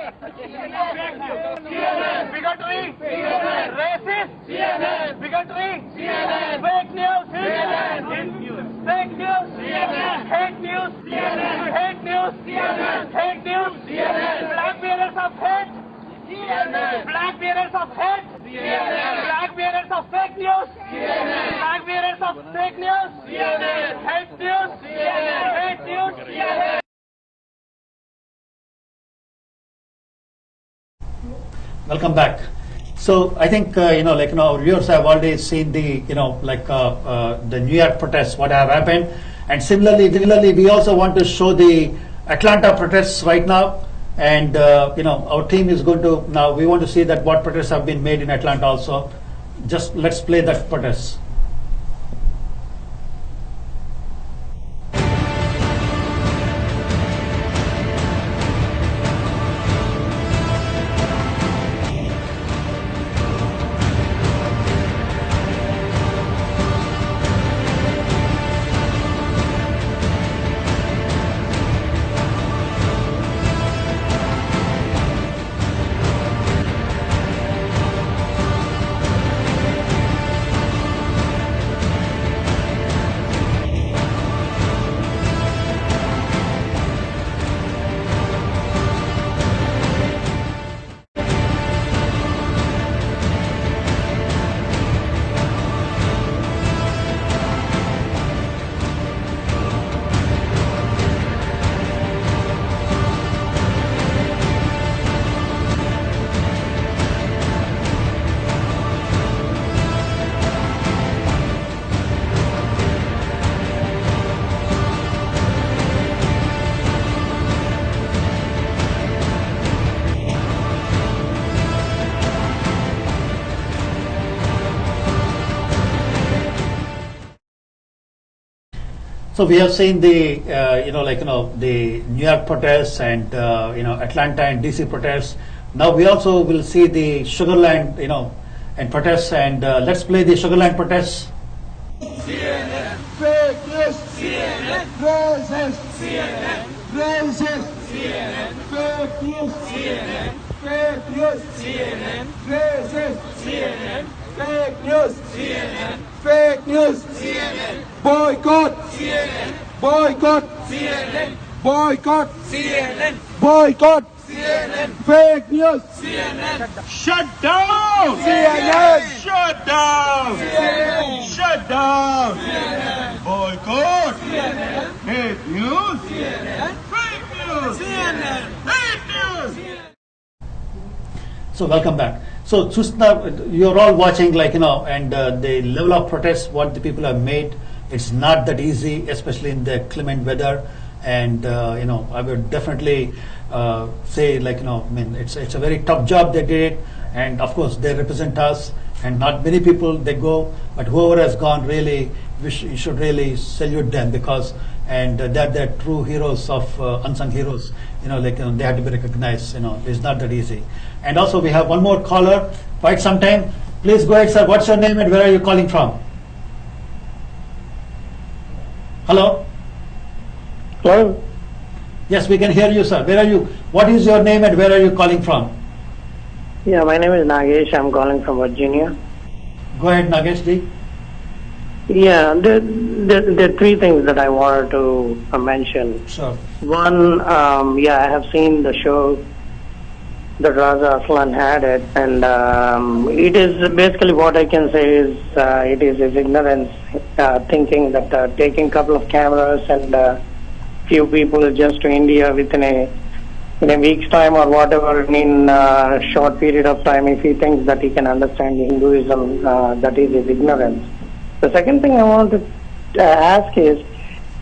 CNN! Bigotry! CNN! Racist! CNN! Bigotry! CNN! Fake news! CNN! Fake news! CNN! Hate news! CNN! Hate news! CNN! Hate news! CNN! Black bearers of hate! CNN! Black bearers of hate! CNN! Black bearers of fake news! CNN! Black bearers of fake news! CNN! Hate news! CNN! Hate news! CNN! Welcome back. So I think our viewers have already seen the the New York protests, what have happened, and similarly we also want to show the Atlanta protests right now, and our team is going to now we want to see that what protests have been made in Atlanta also. Just let's play that protest. So we have seen the the New York protests and Atlanta and DC protests. Now we also will see the Sugarland and protests, and let's play the Sugarland protests. CNN! Fake news! CNN! Racist! CNN! Racist! CNN! Fake news! CNN! Fake news! CNN! Racist! CNN! Fake news! CNN! Fake news! CNN! Boycott! CNN! Boycott! CNN! Boycott! CNN! Boycott! CNN! Fake news! CNN! Shut down! CNN! Shut down! CNN! Shut down! CNN! Boycott! CNN! Hate news! CNN! Fake news! CNN! Hate news! So welcome back. So Susna, you're all watching and the level of protest what the people have made. It's not that easy, especially in the clement weather. And I would definitely say it's a very tough job they did, and of course they represent us. And not many people they go, but whoever has gone, really, you should really salute them, because they're true heroes of unsung heroes. They have to be recognized. It's not that easy. And also we have one more caller. Quite some time. Please go ahead, sir. What's your name and where are you calling from? Hello. Hello. Yes, we can hear you, sir. Where are you? What is your name and where are you calling from? Yeah, my name is Nagesh. I'm calling from Virginia. Go ahead, Nagesh ji. Yeah, there are three things that I wanted to mention. Sure. One, I have seen the show that Raza Aslan had it, and it is basically what I can say is it is his ignorance, thinking that taking a couple of cameras and few people just to India within a week's time or whatever, in a short period of time, if he thinks that he can understand Hinduism, that is his ignorance. The second thing I want to ask is,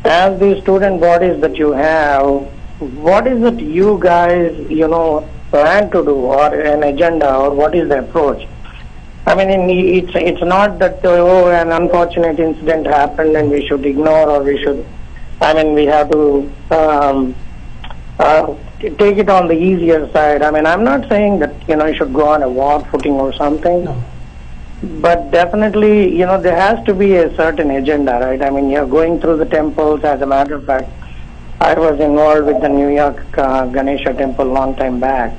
as the student bodies that you have, what is it you guys, plan to do, or an agenda, or what is the approach? I mean, it's not that, an unfortunate incident happened and we should ignore, or we have to take it on the easier side. I mean, I'm not saying that, you should go on a war footing or something. No. But definitely, there has to be a certain agenda, right? I mean, you're going through the temples. As a matter of fact, I was involved with the New York Ganesha temple long time back.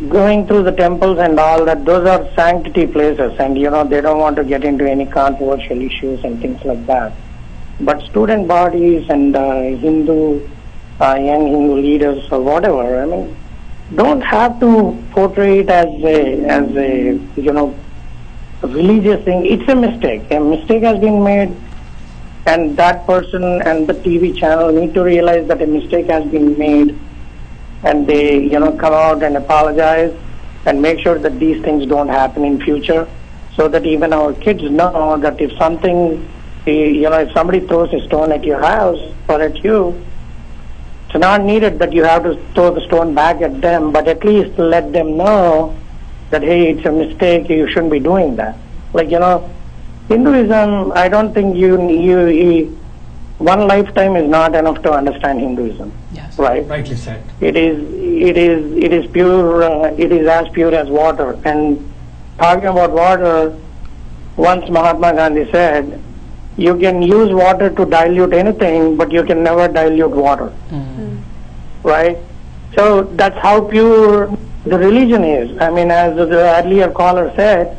Going through the temples and all that, those are sanctity places, and they don't want to get into any controversial issues and things like that. But student bodies and young Hindu leaders or whatever, I mean, don't have to portray it as a religious thing. It's a mistake. A mistake has been made, and that person and the TV channel need to realize that a mistake has been made, and they come out and apologize and make sure that these things don't happen in future, so that even our kids know that if something, if somebody throws a stone at your house or at you, it's not needed that you have to throw the stone back at them, but at least let them know that, hey, it's a mistake, you shouldn't be doing that. Like, Hinduism, I don't think one lifetime is not enough to understand Hinduism. Yes, right? Rightly said. It is pure, it is as pure as water. And talking about water, once Mahatma Gandhi said, you can use water to dilute anything, but you can never dilute water. Right? So that's how pure the religion is. I mean, as the earlier caller said,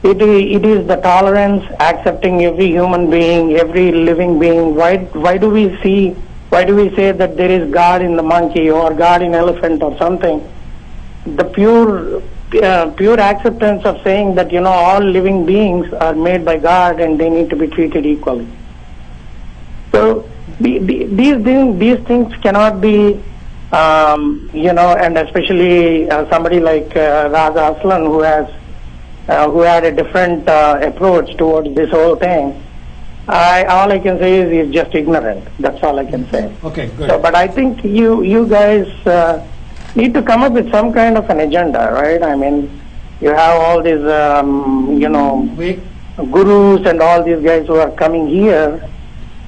it is the tolerance, accepting every human being, every living being. Why do we say that there is God in the monkey or God in elephant or something? The pure acceptance of saying that, all living beings are made by God and they need to be treated equally. So these things cannot be, and especially somebody like Raza Aslan, who had a different approach towards this whole thing. All I can say is he's just ignorant. That's all I can say. Okay, good. So, but I think you guys need to come up with some kind of an agenda, right? I mean, you have all these, gurus and all these guys who are coming here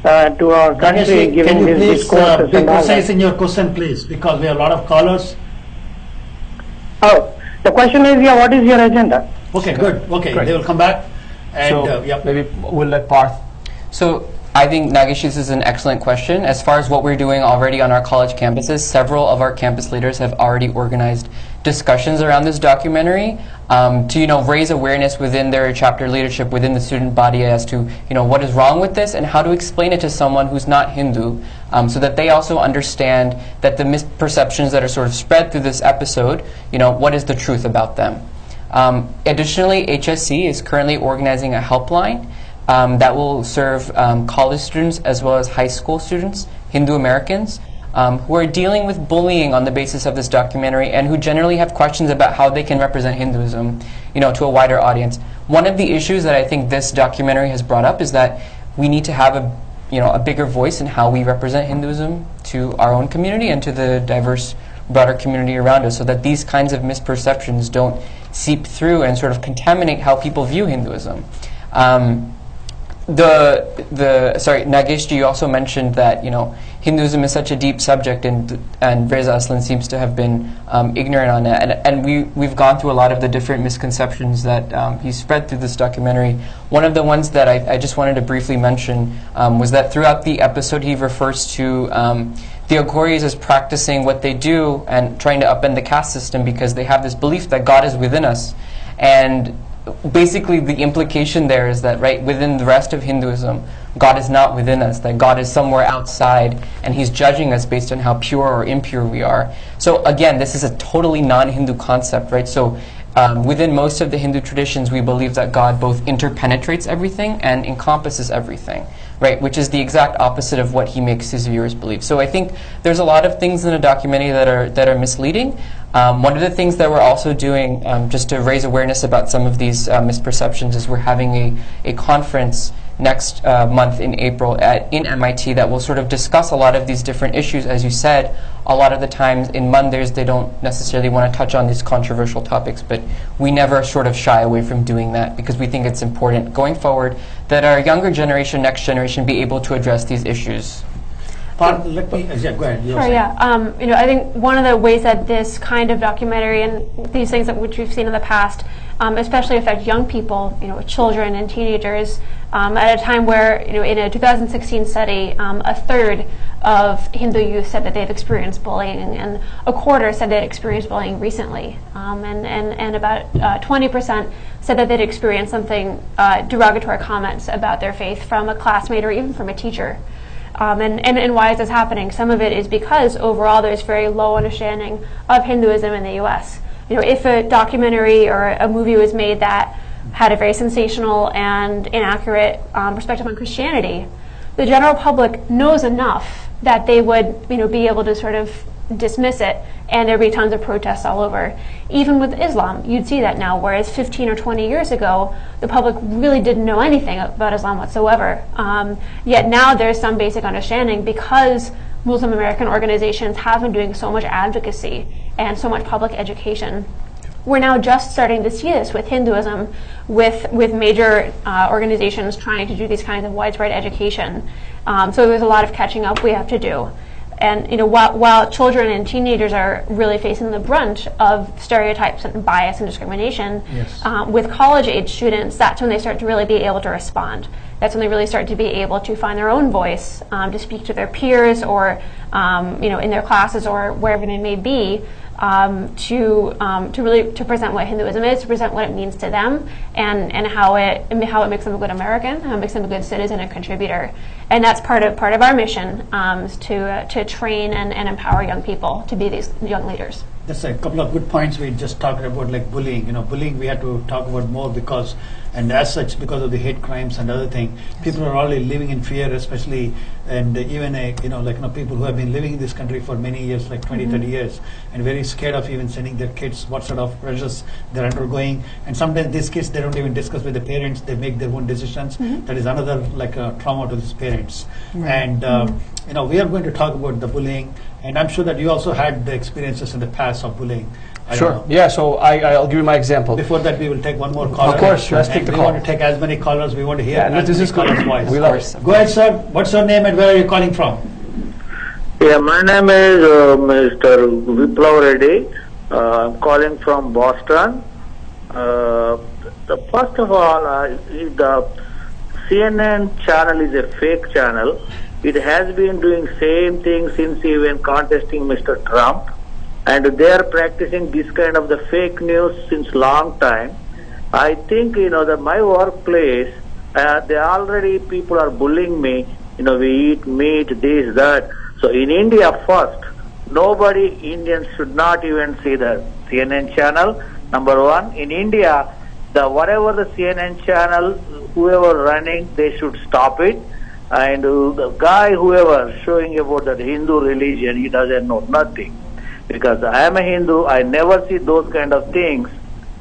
to our country, giving can you these please discourses be and all precise that. in your question, please, because we have a lot of callers. Oh, the question is, what is your agenda? Okay, good. Okay, Great. they will come back. And So maybe we'll let Parth. So I think, Nagesh, this is an excellent question. As far as what we're doing already on our college campuses, several of our campus leaders have already organized discussions around this documentary to raise awareness within their chapter leadership, within the student body, as to what is wrong with this and how to explain it to someone who's not Hindu, so that they also understand that the misperceptions that are sort of spread through this episode, what is the truth about them. Additionally, HSC is currently organizing a helpline that will serve college students as well as high school students, Hindu Americans, who are dealing with bullying on the basis of this documentary and who generally have questions about how they can represent Hinduism, to a wider audience. One of the issues that I think this documentary has brought up is that we need to have a bigger voice in how we represent Hinduism to our own community and to the diverse, broader community around us, so that these kinds of misperceptions don't seep through and sort of contaminate how people view Hinduism. Sorry, Nagesh, you also mentioned that Hinduism is such a deep subject, and Reza Aslan seems to have been ignorant on it. And we've gone through a lot of the different misconceptions that he spread through this documentary. One of the ones that I just wanted to briefly mention was that throughout the episode he refers to the Aghoris as practicing what they do and trying to upend the caste system because they have this belief that God is within us. And basically the implication there is that, right, within the rest of Hinduism, God is not within us, that God is somewhere outside, and he's judging us based on how pure or impure we are. So again, this is a totally non-Hindu concept, right? So within most of the Hindu traditions, we believe that God both interpenetrates everything and encompasses everything, right? Which is the exact opposite of what he makes his viewers believe. So I think there's a lot of things in the documentary that are misleading. One of the things that we're also doing, just to raise awareness about some of these misperceptions, is we're having a conference next month in April in MIT that will sort of discuss a lot of these different issues. As you said, a lot of the times in Mondays they don't necessarily want to touch on these controversial topics, but we never sort of shy away from doing that because we think it's important going forward that our younger generation, next generation, be able to address these issues. Let me, yeah, go ahead. Sure, yeah. I think one of the ways that this kind of documentary and these things that which we've seen in the past, especially affect young people, children and teenagers, at a time where, in a 2016 study, a third of Hindu youth said that they've experienced bullying, and a quarter said they'd experienced bullying recently, and about 20% said that they'd experienced something, derogatory comments about their faith from a classmate or even from a teacher. And why is this happening? Some of it is because overall there's very low understanding of Hinduism in the U.S. If a documentary or a movie was made that had a very sensational and inaccurate perspective on Christianity, the general public knows enough that they would be able to sort of dismiss it, and there'd be tons of protests all over. Even with Islam, you'd see that now, whereas 15 or 20 years ago, the public really didn't know anything about Islam whatsoever. Yet now there's some basic understanding because Muslim American organizations have been doing so much advocacy and so much public education. We're now just starting to see this with Hinduism, with major organizations trying to do these kinds of widespread education. So there's a lot of catching up we have to do. And while children and teenagers are really facing the brunt of stereotypes and bias and discrimination, yes. With college-age students, that's when they start to really be able to respond. That's when they really start to be able to find their own voice, to speak to their peers or in their classes or wherever they may be, to present what Hinduism is, to present what it means to them, and how it makes them a good American, how it makes them a good citizen and contributor. And that's part of our mission, to train and empower young people to be these young leaders. That's a couple of good points we just talked about, like bullying. Bullying we had to talk about more because, and as such, because of the hate crimes and other thing, people are already living in fear, especially, and even people who have been living in this country for many years, like 20, 30 years, and very scared of even sending their kids, what sort of pressures they're undergoing. And sometimes these kids, they don't even discuss with the parents, they make their own decisions. That is another trauma to these parents. And we are going to talk about the bullying, and I'm sure that you also had the experiences in the past of bullying. Sure. Yeah, so I'll give you my example. Before that, we will take one more caller. Of course, let's take the call. We want to take as many callers. We want to hear this is callers' voice. We love it. Go ahead, sir. What's your name and where are you calling from? Yeah, my name is Mr. Viplav Reddy. I'm calling from Boston. First of all, the CNN channel is a fake channel. It has been doing same thing since even contesting Mr. Trump. And they are practicing this kind of the fake news since long time. I think, that my workplace, they already, people are bullying me, we eat meat, this, that. So in India first, Indians should not even see the CNN channel. Number one, in India, whatever the CNN channel, whoever running, they should stop it. And the guy, whoever, showing about the Hindu religion, he doesn't know nothing. Because I am a Hindu, I never see those kind of things.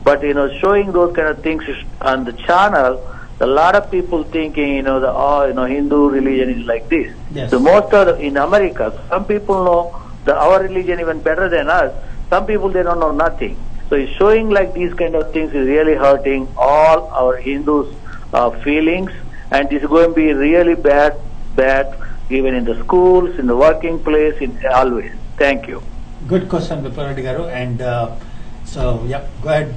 But, showing those kind of things on the channel, a lot of people thinking, Hindu religion is like this. Yes. So most of in America, some people know our religion even better than us. Some people, they don't know nothing. So showing like these kind of things is really hurting all our Hindus' feelings. And it's going to be really bad, even in the schools, in the working place, always. Thank you. Good question, Viplav Reddy Garu. And go ahead.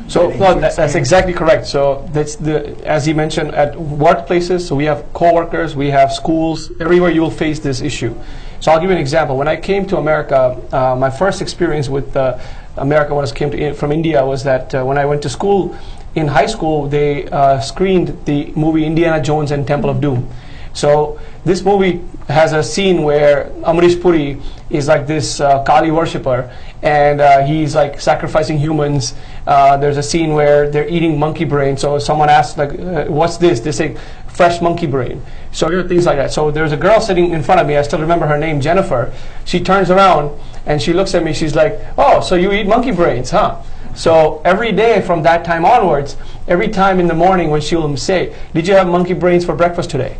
So that's exactly correct. So that's as he mentioned, at workplaces, so we have co-workers, we have schools, everywhere you will face this issue. So I'll give you an example. When I came to America, my first experience with America when I came from India was that when I went to school, in high school, they screened the movie Indiana Jones and Temple of Doom. So this movie has a scene where Amrish Puri is like this Kali worshipper, and he's like sacrificing humans. There's a scene where they're eating monkey brain. So someone asks, what's this? They say, fresh monkey brain. So there are things like that. So there's a girl sitting in front of me. I still remember her name, Jennifer. She turns around and she looks at me. She's like, oh, so you eat monkey brains, huh? So every day from that time onwards, every time in the morning when she will say, "Did you have monkey brains for breakfast today?"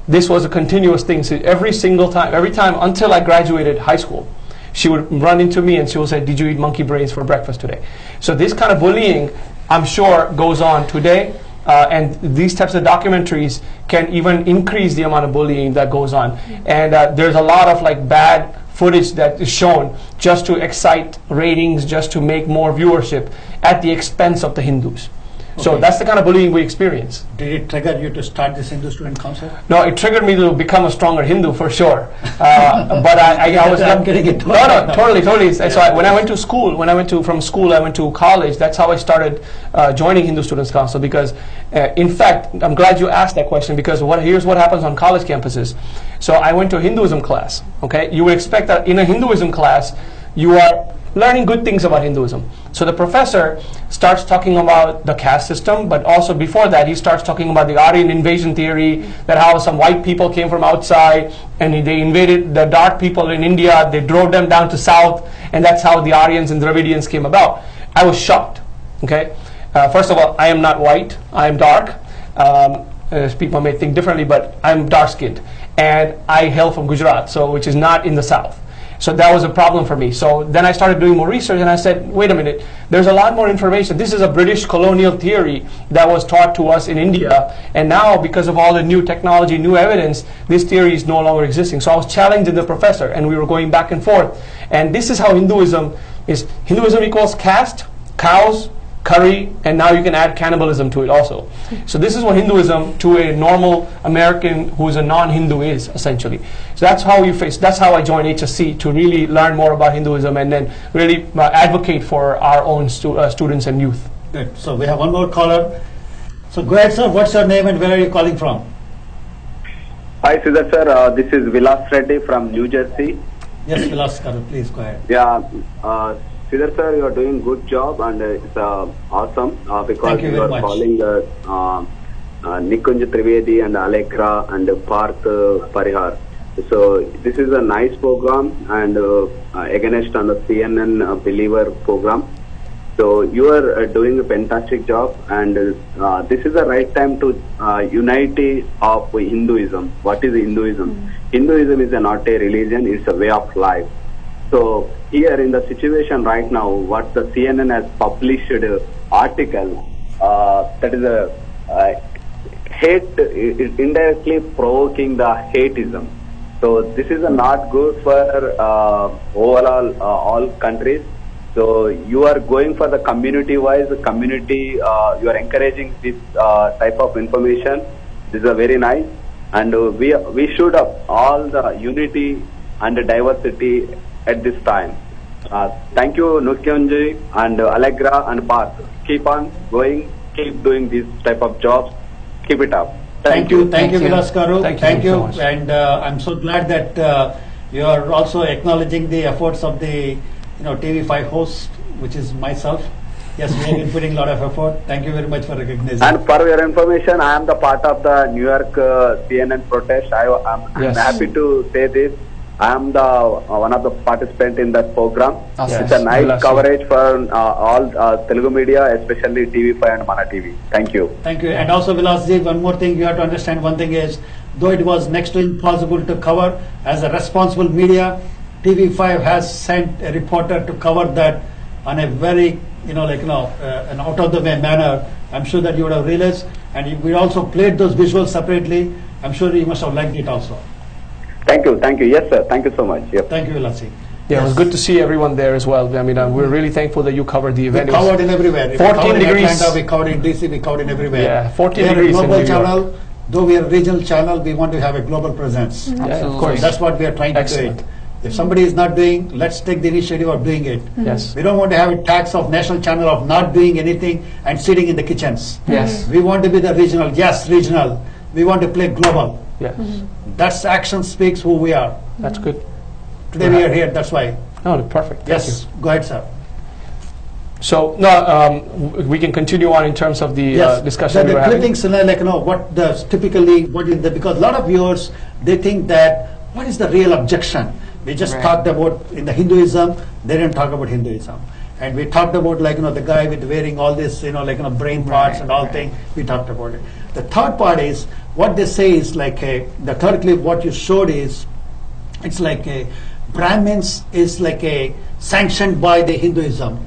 This was a continuous thing. So every single time, every time until I graduated high school, she would run into me and she would say, "Did you eat monkey brains for breakfast today?" So this kind of bullying, I'm sure, goes on today. And these types of documentaries can even increase the amount of bullying that goes on. And there's a lot of like bad footage that is shown just to excite ratings, just to make more viewership at the expense of the Hindus. So Okay. that's the kind of bullying we experience. Did it trigger you to start this Hindu Student Council? No, it triggered me to become a stronger Hindu for sure. But I was I'm getting it. no, totally. So when I went to school, from school, I went to college. That's how I started joining Hindu Students Council. Because, in fact, I'm glad you asked that question, because here's what happens on college campuses. So I went to a Hinduism class. Okay, you would expect that in a Hinduism class, you are learning good things about Hinduism. So the professor starts talking about the caste system, but also before that, he starts talking about the Aryan invasion theory, that how some white people came from outside and they invaded the dark people in India, they drove them down to south, and that's how the Aryans and Dravidians came about. I was shocked. Okay, first of all, I am not white, I am dark. People may think differently, but I'm dark-skinned, and I hail from Gujarat, which is not in the south. So that was a problem for me. So then I started doing more research and I said, wait a minute, there's a lot more information. This is a British colonial theory that was taught to us in India. And now, because of all the new technology, new evidence, this theory is no longer existing. So I was challenging the professor and we were going back and forth. And this is how Hinduism is. Hinduism equals caste, cows, curry, and now you can add cannibalism to it also. So this is what Hinduism to a normal American who is a non-Hindu is, essentially. So that's how that's how I joined HSC, to really learn more about Hinduism and then really advocate for our own students and youth. Good. So we have one more caller. So go ahead, sir. What's your name and where are you calling from? Hi, Sridhar sir. This is Vilas Reddy from New Jersey. Yes, Vilas Karu, please go ahead. Yeah, Sridhar sir, you are doing good job and it's awesome because you are calling Nikunj Trivedi and Allegra and Parth Parihar. So this is a nice program and against on the CNN Believer program. So you are doing a fantastic job, and this is the right time to unity of Hinduism. What is Hinduism? Hinduism is not a religion; it's a way of life. So here in the situation right now, what the CNN has published article that is a hate, indirectly provoking the hateism. So this is not good for overall all countries. So you are going for the community-wise, you are encouraging this type of information. This is a very nice, and we should have all the unity and diversity at this time. Thank you, Nukyanji and Allegra and Parth. Keep on going, keep doing this type of jobs. Keep it up. Thank you, Vilas Karu. Thank you so much. And I'm so glad that you are also acknowledging the efforts of the TV5 host, which is myself. Yes, we have been putting a lot of effort. Thank you very much for recognizing. And for your information, I am the part of the New York CNN protest. I'm happy to say this. I am the one of the participants in that program. Awesome. It's a nice coverage for all Telugu media, especially TV5 and Mana TV. Thank you. Thank you. And also, Vilasji, one more thing you have to understand. One thing is, though it was next to impossible to cover, as a responsible media, TV5 has sent a reporter to cover that on a very, an out of the way manner. I'm sure that you would have realized. And we also played those visuals separately. I'm sure you must have liked it also. Thank you. Yes, sir. Thank you so much. Yep. Thank you, Vilasji. Yeah, it was good to see everyone there as well. I mean, we're really thankful that you covered the event. We covered in everywhere. 14 degrees. In Atlanta, we covered in DC, we covered in everywhere. Yeah, 14 we degrees are a in global New York. channel. Though we are a regional channel, we want to have a global presence. Yeah, of course. That's what we are trying to Excellent. do it. If somebody is not doing, let's take the initiative of doing it. Yes. We don't want to have a tax of national channel of not doing anything and sitting in the kitchens. Yes. We want to be the regional. Yes, regional. We want to play global. Yes. That's action speaks who we are. That's good. Today we are here. That's why. No, perfect. Thank Yes. you. Go ahead, sir. So we can continue on in terms of the discussion we were the having. clippings, because a lot of viewers, they think that what is the real objection? We just talked about in the Hinduism, they didn't talk about Hinduism. And we talked about like, the guy with wearing all this, like, brain parts and all things. We talked about it. The third part is, what they say is like, the third clip, what you showed is, it's like Brahmins is like sanctioned by the Hinduism.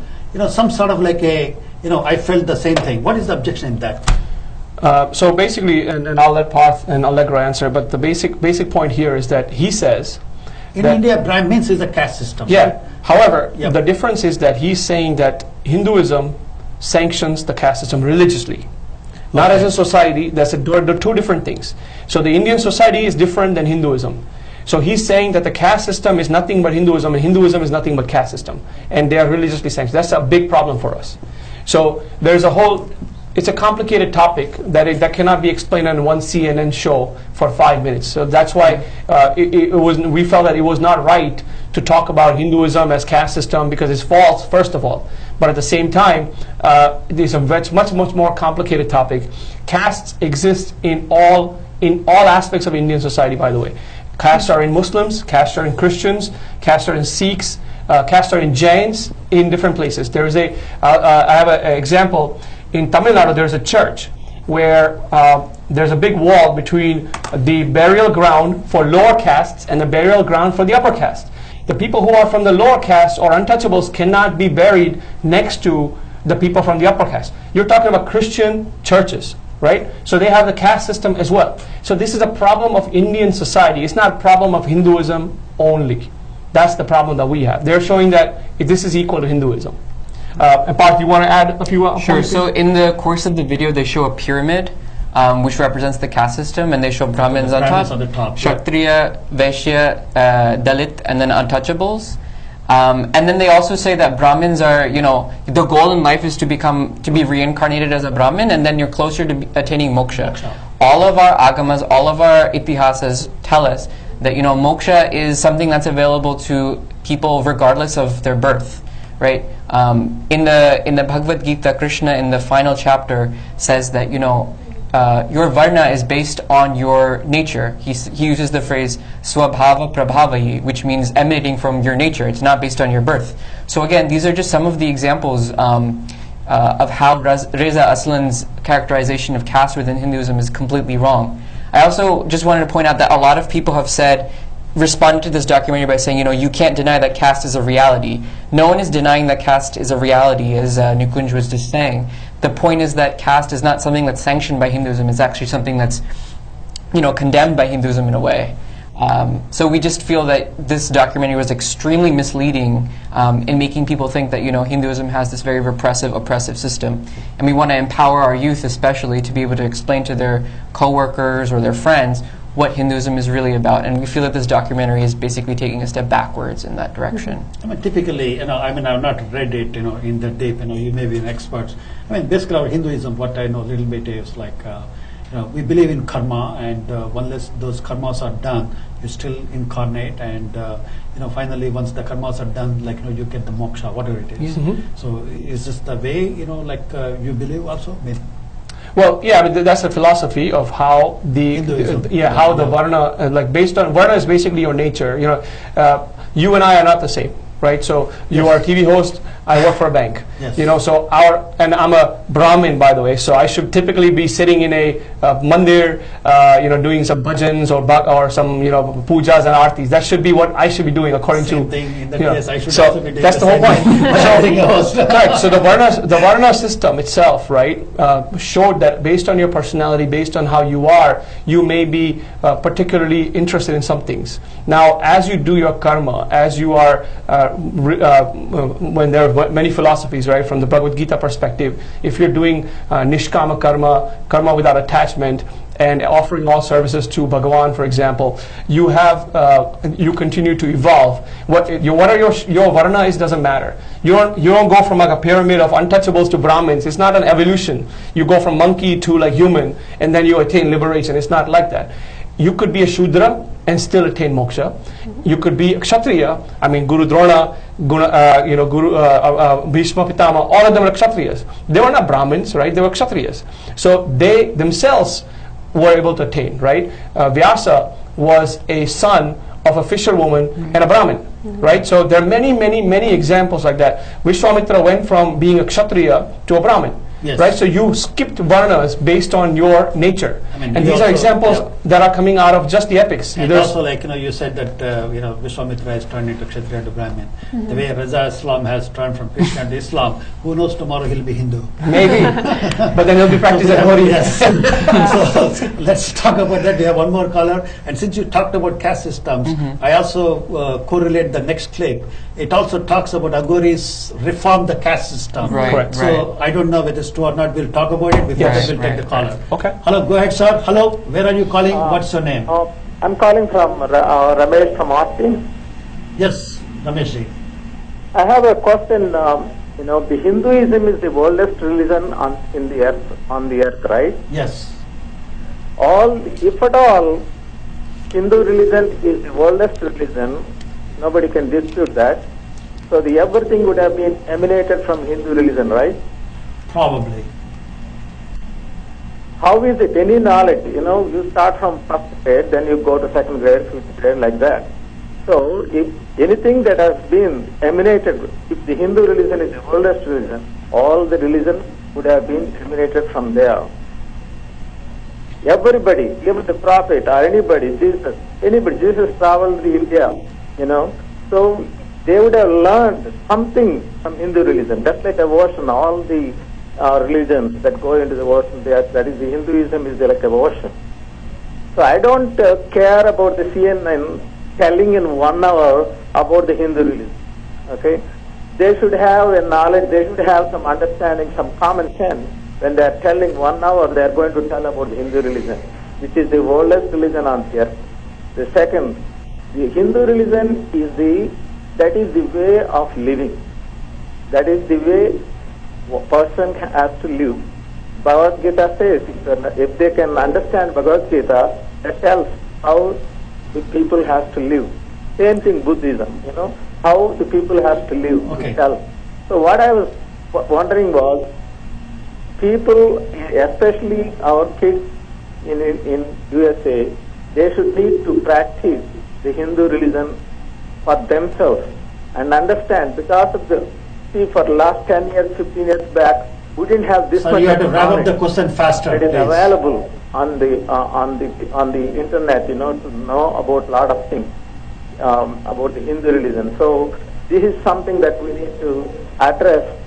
Some sort of like I felt the same thing. What is the objection in that? So basically, and I'll let Parth and Allegra answer, but the basic point here is that he says in India, Brahmins is a caste system. Yeah. Right? However, the difference is that he's saying that Hinduism sanctions the caste system religiously, not as a society. They're two different things. So the Indian society is different than Hinduism. So he's saying that the caste system is nothing but Hinduism, and Hinduism is nothing but caste system, and they are religiously sanctioned. That's a big problem for us. So there's a whole. It's a complicated topic that cannot be explained on one CNN show for 5 minutes. So that's why we felt that it was not right to talk about Hinduism as caste system, because it's false, first of all. But at the same time, it's a much more complicated topic. Castes exist in all aspects of Indian society, by the way. Castes are in Muslims, castes are in Christians, castes are in Sikhs, castes are in Jains, in different places. There is I have an example. In Tamil Nadu, there's a church where there's a big wall between the burial ground for lower castes and the burial ground for the upper caste. The people who are from the lower caste or untouchables cannot be buried next to the people from the upper caste. You're talking about Christian churches, right? So they have the caste system as well. So this is a problem of Indian society. It's not a problem of Hinduism only. That's the problem that we have. They're showing that this is equal to Hinduism. And Parth, you want to add a few Sure. points? So in the course of the video, they show a pyramid, which represents the caste system, and they show Brahmins on top, Kshatriya, Vaishya, Dalit, and then untouchables. And then they also say that Brahmins are, the goal in life is to be reincarnated as a Brahmin, and then you're closer to attaining moksha. All of our agamas, all of our itihasas tell us that, moksha is something that's available to people regardless of their birth. Right? In the Bhagavad Gita, Krishna in the final chapter says that your varna is based on your nature. He uses the phrase swabhava prabhavayi, which means emanating from your nature. It's not based on your birth. So again, these are just some of the examples of how Reza Aslan's characterization of caste within Hinduism is completely wrong. I also just wanted to point out that a lot of people have responded to this documentary by saying, you can't deny that caste is a reality. No one is denying that caste is a reality, as Nikunj was just saying. The point is that caste is not something that's sanctioned by Hinduism. It's actually something that's, condemned by Hinduism in a way. So we just feel that this documentary was extremely misleading in making people think that, Hinduism has this very repressive, oppressive system. And we want to empower our youth especially to be able to explain to their co-workers or their friends what Hinduism is really about, and we feel that this documentary is basically taking a step backwards in that direction. Typically, I've not read it, in the deep. You may be an expert. Basically, our Hinduism, what I know a little bit is like, we believe in karma, and unless those karmas are done, you still incarnate, and finally, once the karmas are done, you get the moksha, whatever it is. So, is this the way, you believe also? Well, yeah, that's a philosophy of how the varna, based on varna is basically your nature. You and I are not the same, right? So you are a TV host, I work for a bank. Yes. So and I'm a Brahmin, by the way. So I should typically be sitting in a mandir, doing some bhajans or some pujas and artis. That should be what I should be doing according to. In that case, I should so also be doing that's the whole point. Right. So the varna system itself, right, showed that based on your personality, based on how you are, you may be particularly interested in some things. Now, as you do your karma, as you are when there are many philosophies, right, from the Bhagavad Gita perspective, if you're doing nishkama karma without attachment, and offering all services to Bhagavan, for example, you continue to evolve. What your varna is doesn't matter. You don't go from like a pyramid of untouchables to Brahmins. It's not an evolution. You go from monkey to like human, and then you attain liberation. It's not like that. You could be a Shudra and still attain moksha. You could be a Kshatriya. Guru Drona, Guru Bhishma Pitama, all of them were Kshatriyas. They were not Brahmins, right? They were Kshatriyas. So they themselves were able to attain, right? Vyasa was a son of a fisherwoman and a Brahmin. right? So there are many examples like that. Vishwamitra went from being a Kshatriya to a Brahmin. Yes. Right, so you skipped varnas based on your nature, mean, and we these are also- examples yeah. that are coming out of just the epics. And There's- also, like, you said that, Vishwamitra has turned into Kshatriya to Brahmin. The way Raza Islam has turned from Christian to Islam, who knows, tomorrow he'll be Hindu. Maybe, but then he'll be practicing Hori. Yes. So let's talk about that. We have one more caller. And since you talked about caste systems, I also correlate the next clip. It also talks about Aghoris reform the caste system. Right, Correct. So I don't know whether it's true or not. We'll talk about it before Yes. that we'll take the caller. Okay. Hello, go ahead, sir. Hello, where are you calling? What's your name? I'm calling from Ramesh from Austin. Yes, Rameshji. I have a question. The Hinduism is the oldest religion on the earth, right? Yes. If at all, Hindu religion is the oldest religion. Nobody can dispute that. So everything would have been emanated from Hindu religion, right? Probably. How is it? Any knowledge? You start from first grade, then you go to second grade, fifth grade, like that. So, if anything that has been emanated, if the Hindu religion is the oldest religion, all the religion would have been emanated from there. Everybody, even the prophet or anybody, Jesus traveled to India, so they would have learned something from Hindu religion. Just like a ocean, all the religions that go into the ocean, that is the Hinduism is like an ocean. So I don't care about the CNN telling in 1 hour about the Hindu religion. Okay, they should have a knowledge. They should have some understanding, some common sense. When they are telling 1 hour, they are going to tell about the Hindu religion, which is the oldest religion on earth. The second, the Hindu religion is the way of living. That is the way a person has to live. Bhagavad Gita says, if they can understand Bhagavad Gita, that tells how the people have to live. Same thing Buddhism, how the people have to live. Okay. Itself. So what I was wondering was, people, especially our kids in USA, they should need to practice the Hindu religion for themselves and understand, because of for the last 10 years, 15 years back, we didn't have this So much you have to of wrap up knowledge the question faster, that is please. available on the internet, to know about a lot of things about the Hindu religion. So this is something that we need to address.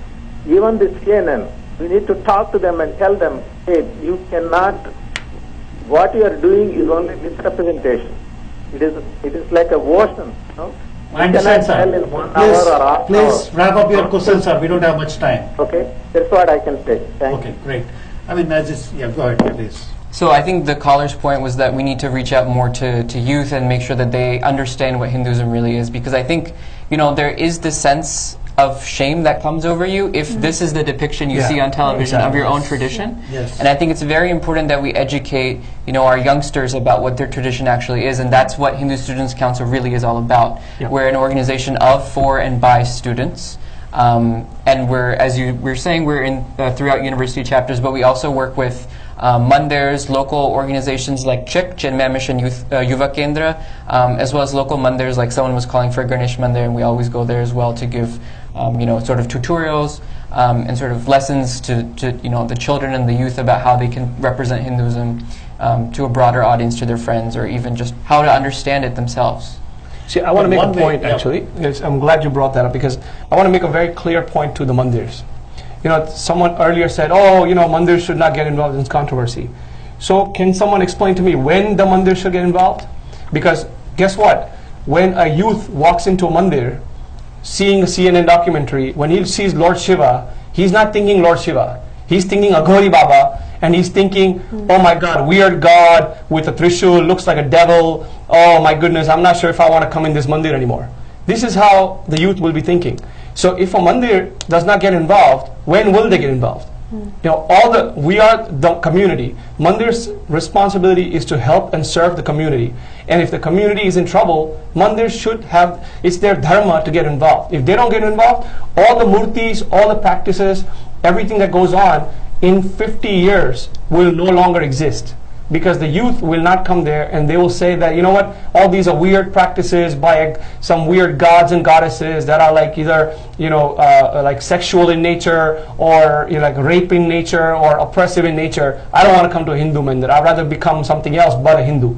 Even the CNN, we need to talk to them and tell them, hey, you cannot, what you are doing is only misrepresentation. It is like a ocean, I understand, sir. In 1 hour or half hour. Please wrap up your question, sir. We don't have much time. Okay, that's what I can say. Thank you. Okay, great. Go ahead, please. So I think the caller's point was that we need to reach out more to youth and make sure that they understand what Hinduism really is, because I think, there is this sense of shame that comes over you if this is the depiction you see on television of your own tradition. Yes. And I think it's very important that we educate, our youngsters about what their tradition actually is, and that's what Hindu Students Council really is all about. Yep. We're an organization of, for, and by students. And we're, as you were saying, we're in throughout university chapters, but we also work with Mandirs, local organizations like CHIK, Chinmay Mission Youth Yuva Kendra, as well as local Mandirs, like someone was calling for Ganesh Mandir, and we always go there as well to give sort of tutorials and sort of lessons to the children and the youth about how they can represent Hinduism to a broader audience, to their friends, or even just how to understand it themselves. See, I want to make a point, yeah. actually. Yes, I'm glad you brought that up, because I want to make a very clear point to the mandirs. Someone earlier said, mandirs should not get involved in this controversy. So can someone explain to me when the mandir should get involved? Because guess what? When a youth walks into a mandir, seeing a CNN documentary, when he sees Lord Shiva, he's not thinking Lord Shiva. He's thinking Aghori Baba, and he's thinking, oh my God, weird God with a trishul, looks like a devil. Oh my goodness, I'm not sure if I want to come in this mandir anymore. This is how the youth will be thinking. So if a mandir does not get involved, when will they get involved? We are the community. Mandir's responsibility is to help and serve the community. And if the community is in trouble, mandir should have, it's their dharma to get involved. If they don't get involved, all the murtis, all the practices, everything that goes on in 50 years will no longer exist. because the youth will not come there and they will say that, you know what, all these are weird practices by some weird gods and goddesses that are like either, you know, like sexual in nature or, you know, like rape in nature or oppressive in nature. I don't want to come to a Hindu mandir. I'd rather become something else but a Hindu.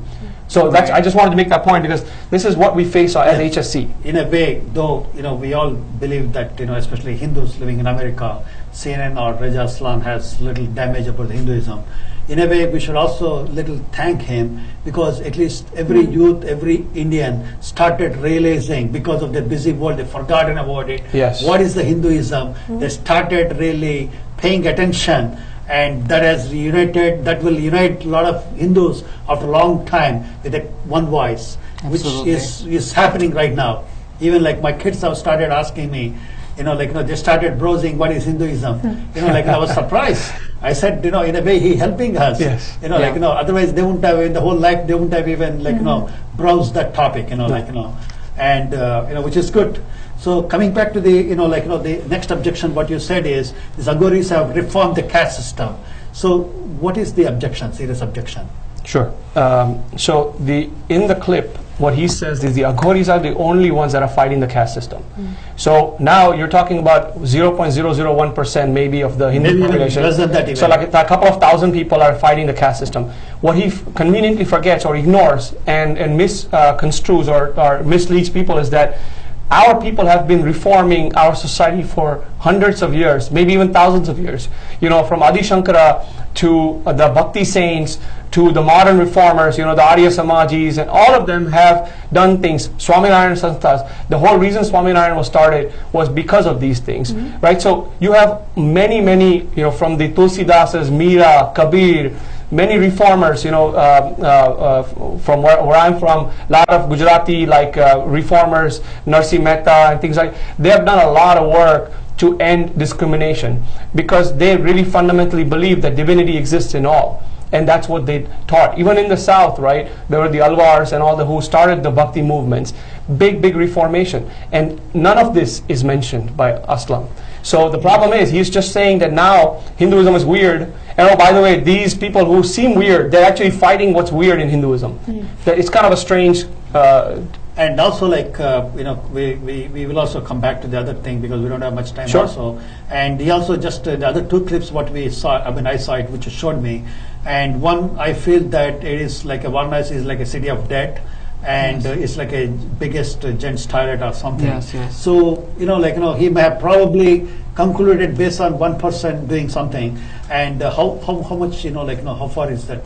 So that's, I just wanted to make that point because this is what we face as HSC. In a way, though, you know, we all believe that, you know, especially Hindus living in America, CNN or Reza Aslan has little damage about Hinduism. In a way, we should also little thank him because at least every youth, every Indian started realizing because of their busy world, they've forgotten about it. Yes. What is the Hinduism? They started really paying attention, and that has united, that will unite a lot of Hindus after a long time with one voice, Absolutely. which is happening right now. Even like my kids have started asking me, you know, like, you know, they started browsing what is Hinduism. You know, like I was surprised. I said, you know, in a way he helping us. Yes. You know, Yeah. like, you know, otherwise they wouldn't have, in the whole life, they wouldn't have even, like, you know, browsed that topic, you know, like, you know, and, you know, which is good. So coming back to the, you know, like, you know, the next objection, what you said is, the Aghoris have reformed the caste system. So what is the objection, serious objection? Sure. So in the clip, what he says is the Aghoris are the only ones that are fighting the caste system. So now you're talking about 0.001% maybe of the Hindu Maybe even population. less than that even. So like a couple of thousand people are fighting the caste system. What he conveniently forgets or ignores and misconstrues or misleads people is that our people have been reforming our society for hundreds of years, maybe even thousands of years. You know, from Adi Shankara to the Bhakti saints to the modern reformers, you know, the Arya Samajis, and all of them have done things. Swaminarayan Santhas, the whole reason Swaminarayan was started was because of these things, right? So you have many, you know, from the Tulsidasas, Mira, Kabir, many reformers, you know, from where I'm from, a lot of Gujarati like reformers, Narsi Mehta and things like, they have done a lot of work to end discrimination because they really fundamentally believe that divinity exists in all. And that's what they taught. Even in the South, right, there were the Alwars and all the who started the Bhakti movements. Big reformation. And none of this is mentioned by Aslam. So the problem is, he's just saying that now Hinduism is weird. And oh, by the way, these people who seem weird, they're actually fighting what's weird in Hinduism. That it's kind of a strange... and also, like, you know, we will also come back to the other thing because we don't have much time Sure. also. And he also just, the other two clips what we saw, I mean, I saw it, which showed me. And one, I feel that it is like Varanasi is like a city of death. And it's like a biggest gents toilet or something. Yes. So, you know, like, you know, he may have probably concluded based on one person doing something. And how much, you know, like, you know, how far is that?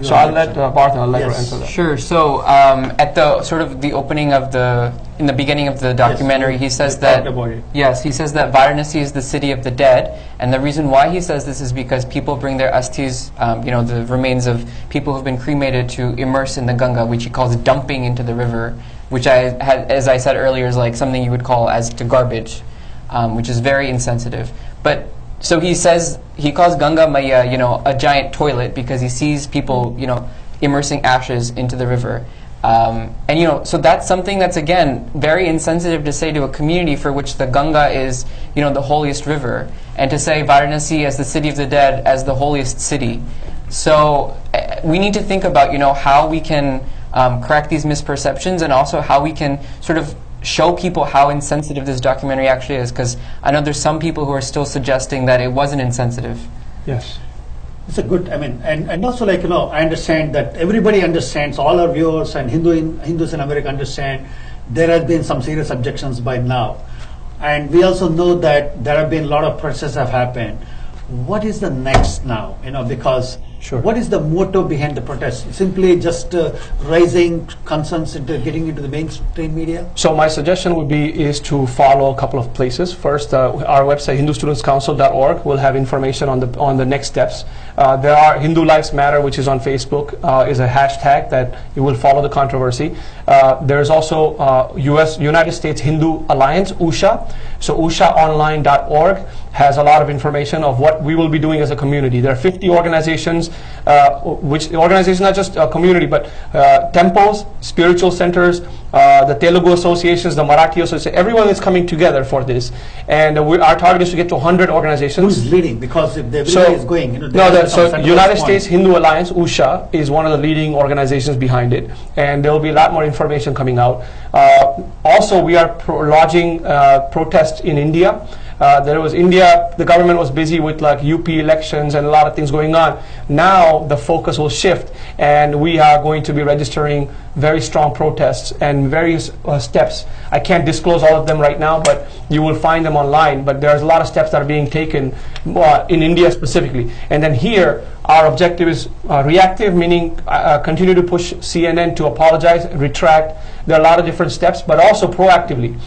So I'll let Partha, I'll let her Yes. answer that. Sure. So at the sort of the opening of in the beginning of the documentary, he says that talked about it. yes, he says that Varanasi is the city of the dead, and the reason why he says this is because people bring their asthis, you know, the remains of people who've been cremated, to immerse in the Ganga, which he calls dumping into the river, which as I said earlier, is like something you would call as to garbage, which is very insensitive. But so he says he calls Ganga Maya, you know, a giant toilet because he sees people, you know, immersing ashes into the river. And you know, so that's something that's again very insensitive to say to a community for which the Ganga is, you know, the holiest river, and to say Varanasi as the city of the dead as the holiest city. So we need to think about, you know, how we can correct these misperceptions, and also how we can sort of show people how insensitive this documentary actually is, because I know there's some people who are still suggesting that it wasn't insensitive. Yes. It's a good, I mean, and also, like, you know, I understand that everybody understands, all our viewers and Hindus in America understand there have been some serious objections by now. And we also know that there have been a lot of protests have happened. What is the next now? You know, because what is the motto behind the protest? Simply just raising concerns into getting into the mainstream media? So my suggestion would be is to follow a couple of places. First, our website hindustudentscouncil.org will have information on the next steps. There are Hindu Lives Matter, which is on Facebook, is a hashtag that you will follow the controversy. There is also United States Hindu Alliance, USHA. So ushaonline.org has a lot of information of what we will be doing as a community. There are 50 organizations, which organizations not just a community, but temples, spiritual centers, the Telugu associations, the Marathi association, everyone is coming together for this. And our target is to get to 100 organizations. Who's leading? Because if everybody is going, so United States Hindu Alliance, USHA, is one of the leading organizations behind it. And there will be a lot more information coming out. Also, we are lodging protests in India. There was India, the government was busy with like UP elections and a lot of things going on. Now the focus will shift, and we are going to be registering very strong protests and various steps. I can't disclose all of them right now, but you will find them online. But there's a lot of steps that are being taken in India specifically. And then here, our objective is reactive, meaning continue to push CNN to apologize, retract. There are a lot of different steps, but also proactively.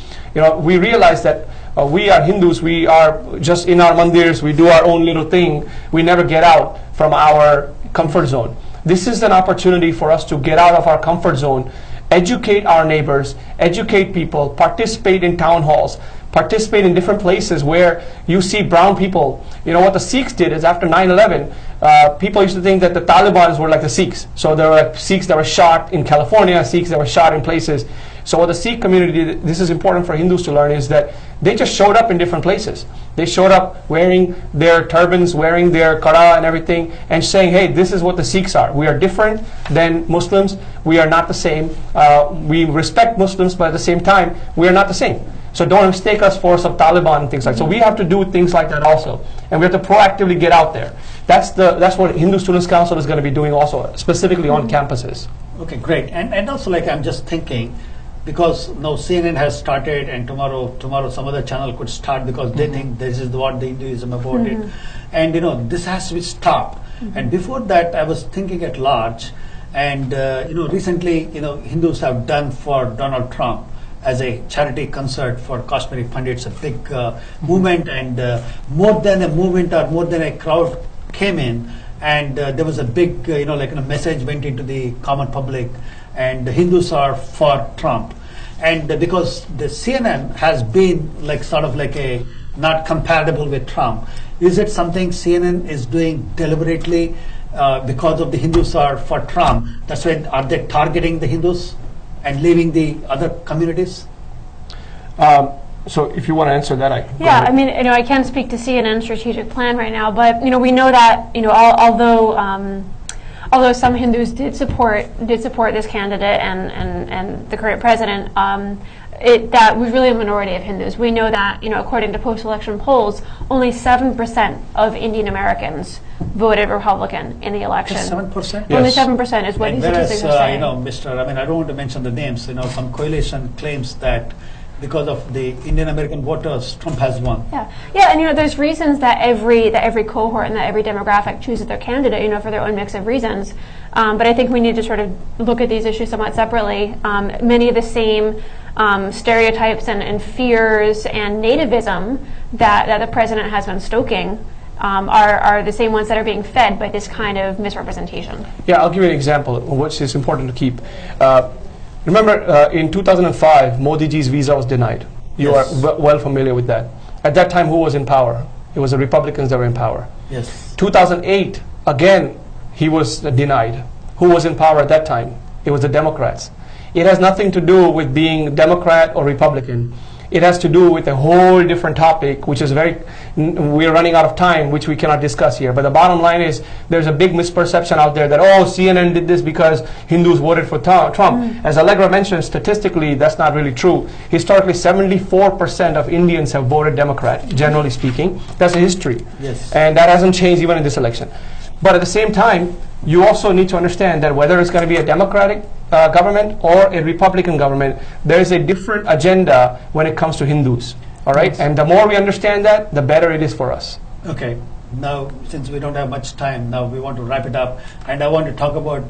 We realize that we are Hindus, we are just in our mandirs, we do our own little thing, we never get out from our comfort zone. This is an opportunity for us to get out of our comfort zone, educate our neighbors, educate people, participate in town halls, participate in different places where you see brown people. What the Sikhs did is after 9/11, people used to think that the Taliban were like the Sikhs. So there were Sikhs that were shot in California, Sikhs that were shot in places. So what the Sikh community did, this is important for Hindus to learn, is that they just showed up in different places. They showed up wearing their turbans, wearing their kara and everything, and saying, hey, this is what the Sikhs are. We are different than Muslims. We are not the same. We respect Muslims, but at the same time, we are not the same. So don't mistake us for some Taliban and things like that. So we have to do things like that also. And we have to proactively get out there. That's what Hindu Students Council is going to be doing also, specifically on campuses. Okay, great. And also, I'm just thinking, because now CNN has started, and tomorrow some other channel could start, because they think this is what the Hinduism about it. And this has to be stopped. And before that, I was thinking at large, and recently, Hindus have done for Donald Trump as a charity concert for Kashmiri Pandits, a big movement, and more than a movement or more than a crowd came in, and there was a big, message went into the common public, and the Hindus are for Trump. And because the CNN has been sort of a not compatible with Trump, is it something CNN is doing deliberately because of the Hindus are for Trump? That's why are they targeting the Hindus and leaving the other communities? So if you want to answer that, I mean, I can't speak to CNN's strategic plan right now, but we know that although some Hindus did support this candidate and the current president, that was really a minority of Hindus. We know that according to post-election polls, only 7% of Indian Americans voted Republican in the election. 7%? Only 7% is what these statistics are saying. I don't want to mention the names. Some coalition claims that because of the Indian American voters, Trump has won. Yeah, and there's reasons that every cohort and that every demographic chooses their candidate, for their own mix of reasons. But I think we need to sort of look at these issues somewhat separately. Many of the same stereotypes and fears and nativism that the president has been stoking are the same ones that are being fed by this kind of misrepresentation. Yeah, I'll give you an example, which is important to keep. Remember, in 2005, Modi ji's visa was denied. You are well familiar with that. At that time, who was in power? It was the Republicans that were in power. Yes. 2008, again, he was denied. Who was in power at that time? It was the Democrats. It has nothing to do with being Democrat or Republican. It has to do with a whole different topic, which is we're running out of time, which we cannot discuss here. But the bottom line is, there's a big misperception out there that, CNN did this because Hindus voted for Trump. As Allegra mentioned, statistically, that's not really true. Historically, 74% of Indians have voted Democrat, generally speaking. That's a history. Yes. And that hasn't changed even in this election. But at the same time, you also need to understand that whether it's going to be a Democratic government or a Republican government, there is a different agenda when it comes to Hindus. All right? Yes. And the more we understand that, the better it is for us. Okay. Now, since we don't have much time, now we want to wrap it up. And I want to talk about,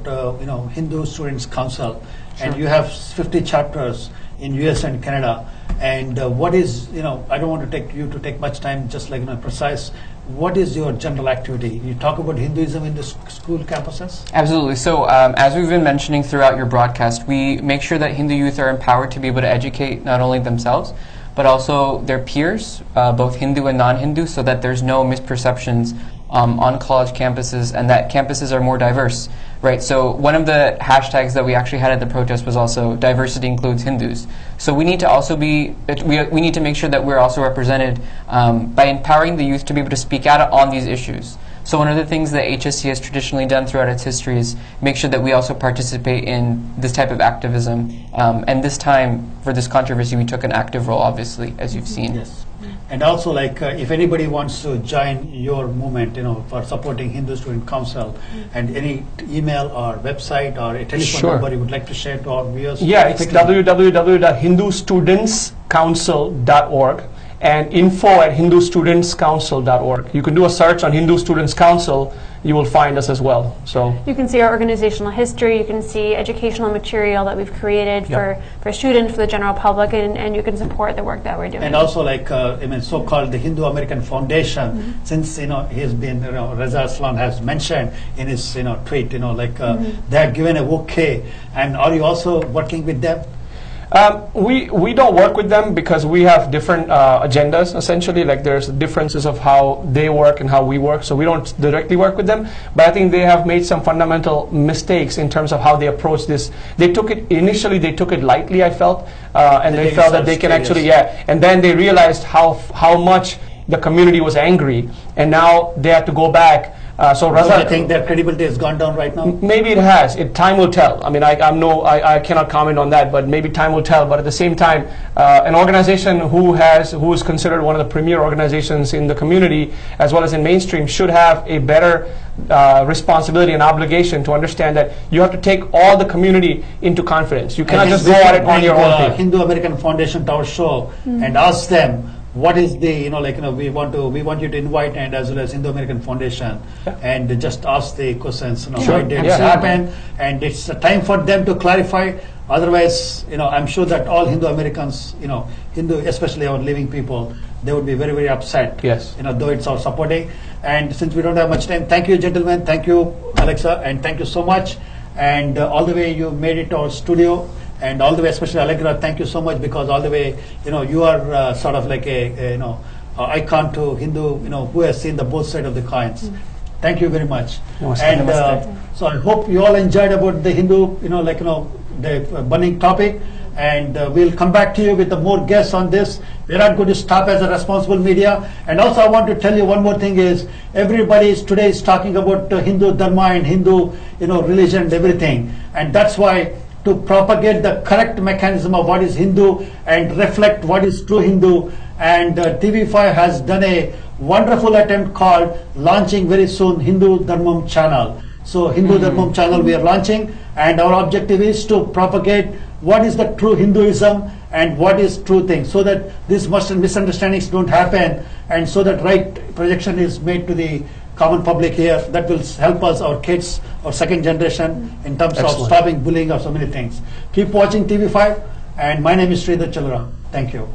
Hindu Students Council. Sure. And you have 50 chapters in US and Canada. And what is, I don't want to take much time, just precise. What is your general activity? You talk about Hinduism in the school campuses? Absolutely. So as we've been mentioning throughout your broadcast, we make sure that Hindu youth are empowered to be able to educate not only themselves, but also their peers, both Hindu and non-Hindu, so that there's no misperceptions on college campuses and that campuses are more diverse, right? So one of the hashtags that we actually had at the protest was also diversity includes Hindus. So we need to also we need to make sure that we're also represented by empowering the youth to be able to speak out on these issues. So one of the things that HSC has traditionally done throughout its history is make sure that we also participate in this type of activism. And this time, for this controversy, we took an active role, obviously, as you've seen. Yes. And also, like, if anybody wants to join your movement, for supporting Hindu Student Council, and any email or website or a telephone number you would like to share to our viewers? Yeah, it's www.hindustudentscouncil.org and info@hindustudentscouncil.org. You can do a search on Hindu Students Council. You will find us as well. So you can see our organizational history. You can see educational material that we've created for students, for the general public, and you can support the work that we're doing. And also, like, so-called the Hindu American Foundation, since he's been, Reza Aslan has mentioned in his tweet, they have given a okay. And are you also working with them? We don't work with them because we have different agendas, essentially. Like, there's differences of how they work and how we work, so we don't directly work with them. But I think they have made some fundamental mistakes in terms of how they approach this. They took it lightly, I felt, and they felt that they can actually, and then they realized how much the community was angry, and now they have to go back. So Raza, you think their credibility has gone down right now? Maybe it has. Time will tell. I mean, I cannot comment on that, but maybe time will tell. But at the same time, an organization who is considered one of the premier organizations in the community as well as in mainstream should have a better responsibility and obligation to understand that you have to take all the community into confidence. You cannot just go at it on your own thing. Hindu American Foundation to our show and ask them, what is the, we want you to invite, and as well as Hindu American Foundation, and just ask the questions, why did this happen, and it's time for them to clarify. Otherwise, I'm sure that all Hindu Americans, Hindu, especially our living people, they would be very, very upset. Yes. Though it's our supporting. And since we don't have much time, thank you, gentlemen, thank you, Alexa, and thank you so much. And all the way you made it to our studio. And all the way, especially Allegra, thank you so much, because all the way, you are sort of like a icon to Hindu, who has seen the both sides of the coins. Thank you very much. And so I hope you all enjoyed about the Hindu, the burning topic. And we'll come back to you with more guests on this. We're not going to stop as a responsible media. And also, I want to tell you one more thing is, everybody today is talking about Hindu Dharma and Hindu, religion and everything. And that's why, to propagate the correct mechanism of what is Hindu and reflect what is true Hindu. And TV5 has done a wonderful attempt called launching very soon Hindu Dharmam channel. So Hindu Dharmam channel we are launching, and our objective is to propagate what is the true Hinduism and what is true thing, so that these misunderstandings don't happen, and so that right projection is made to the common public here. That will help us, our kids, our second generation, in terms of stopping bullying or so many things. Keep watching TV5, and my name is Sridhar Chillara. Thank you.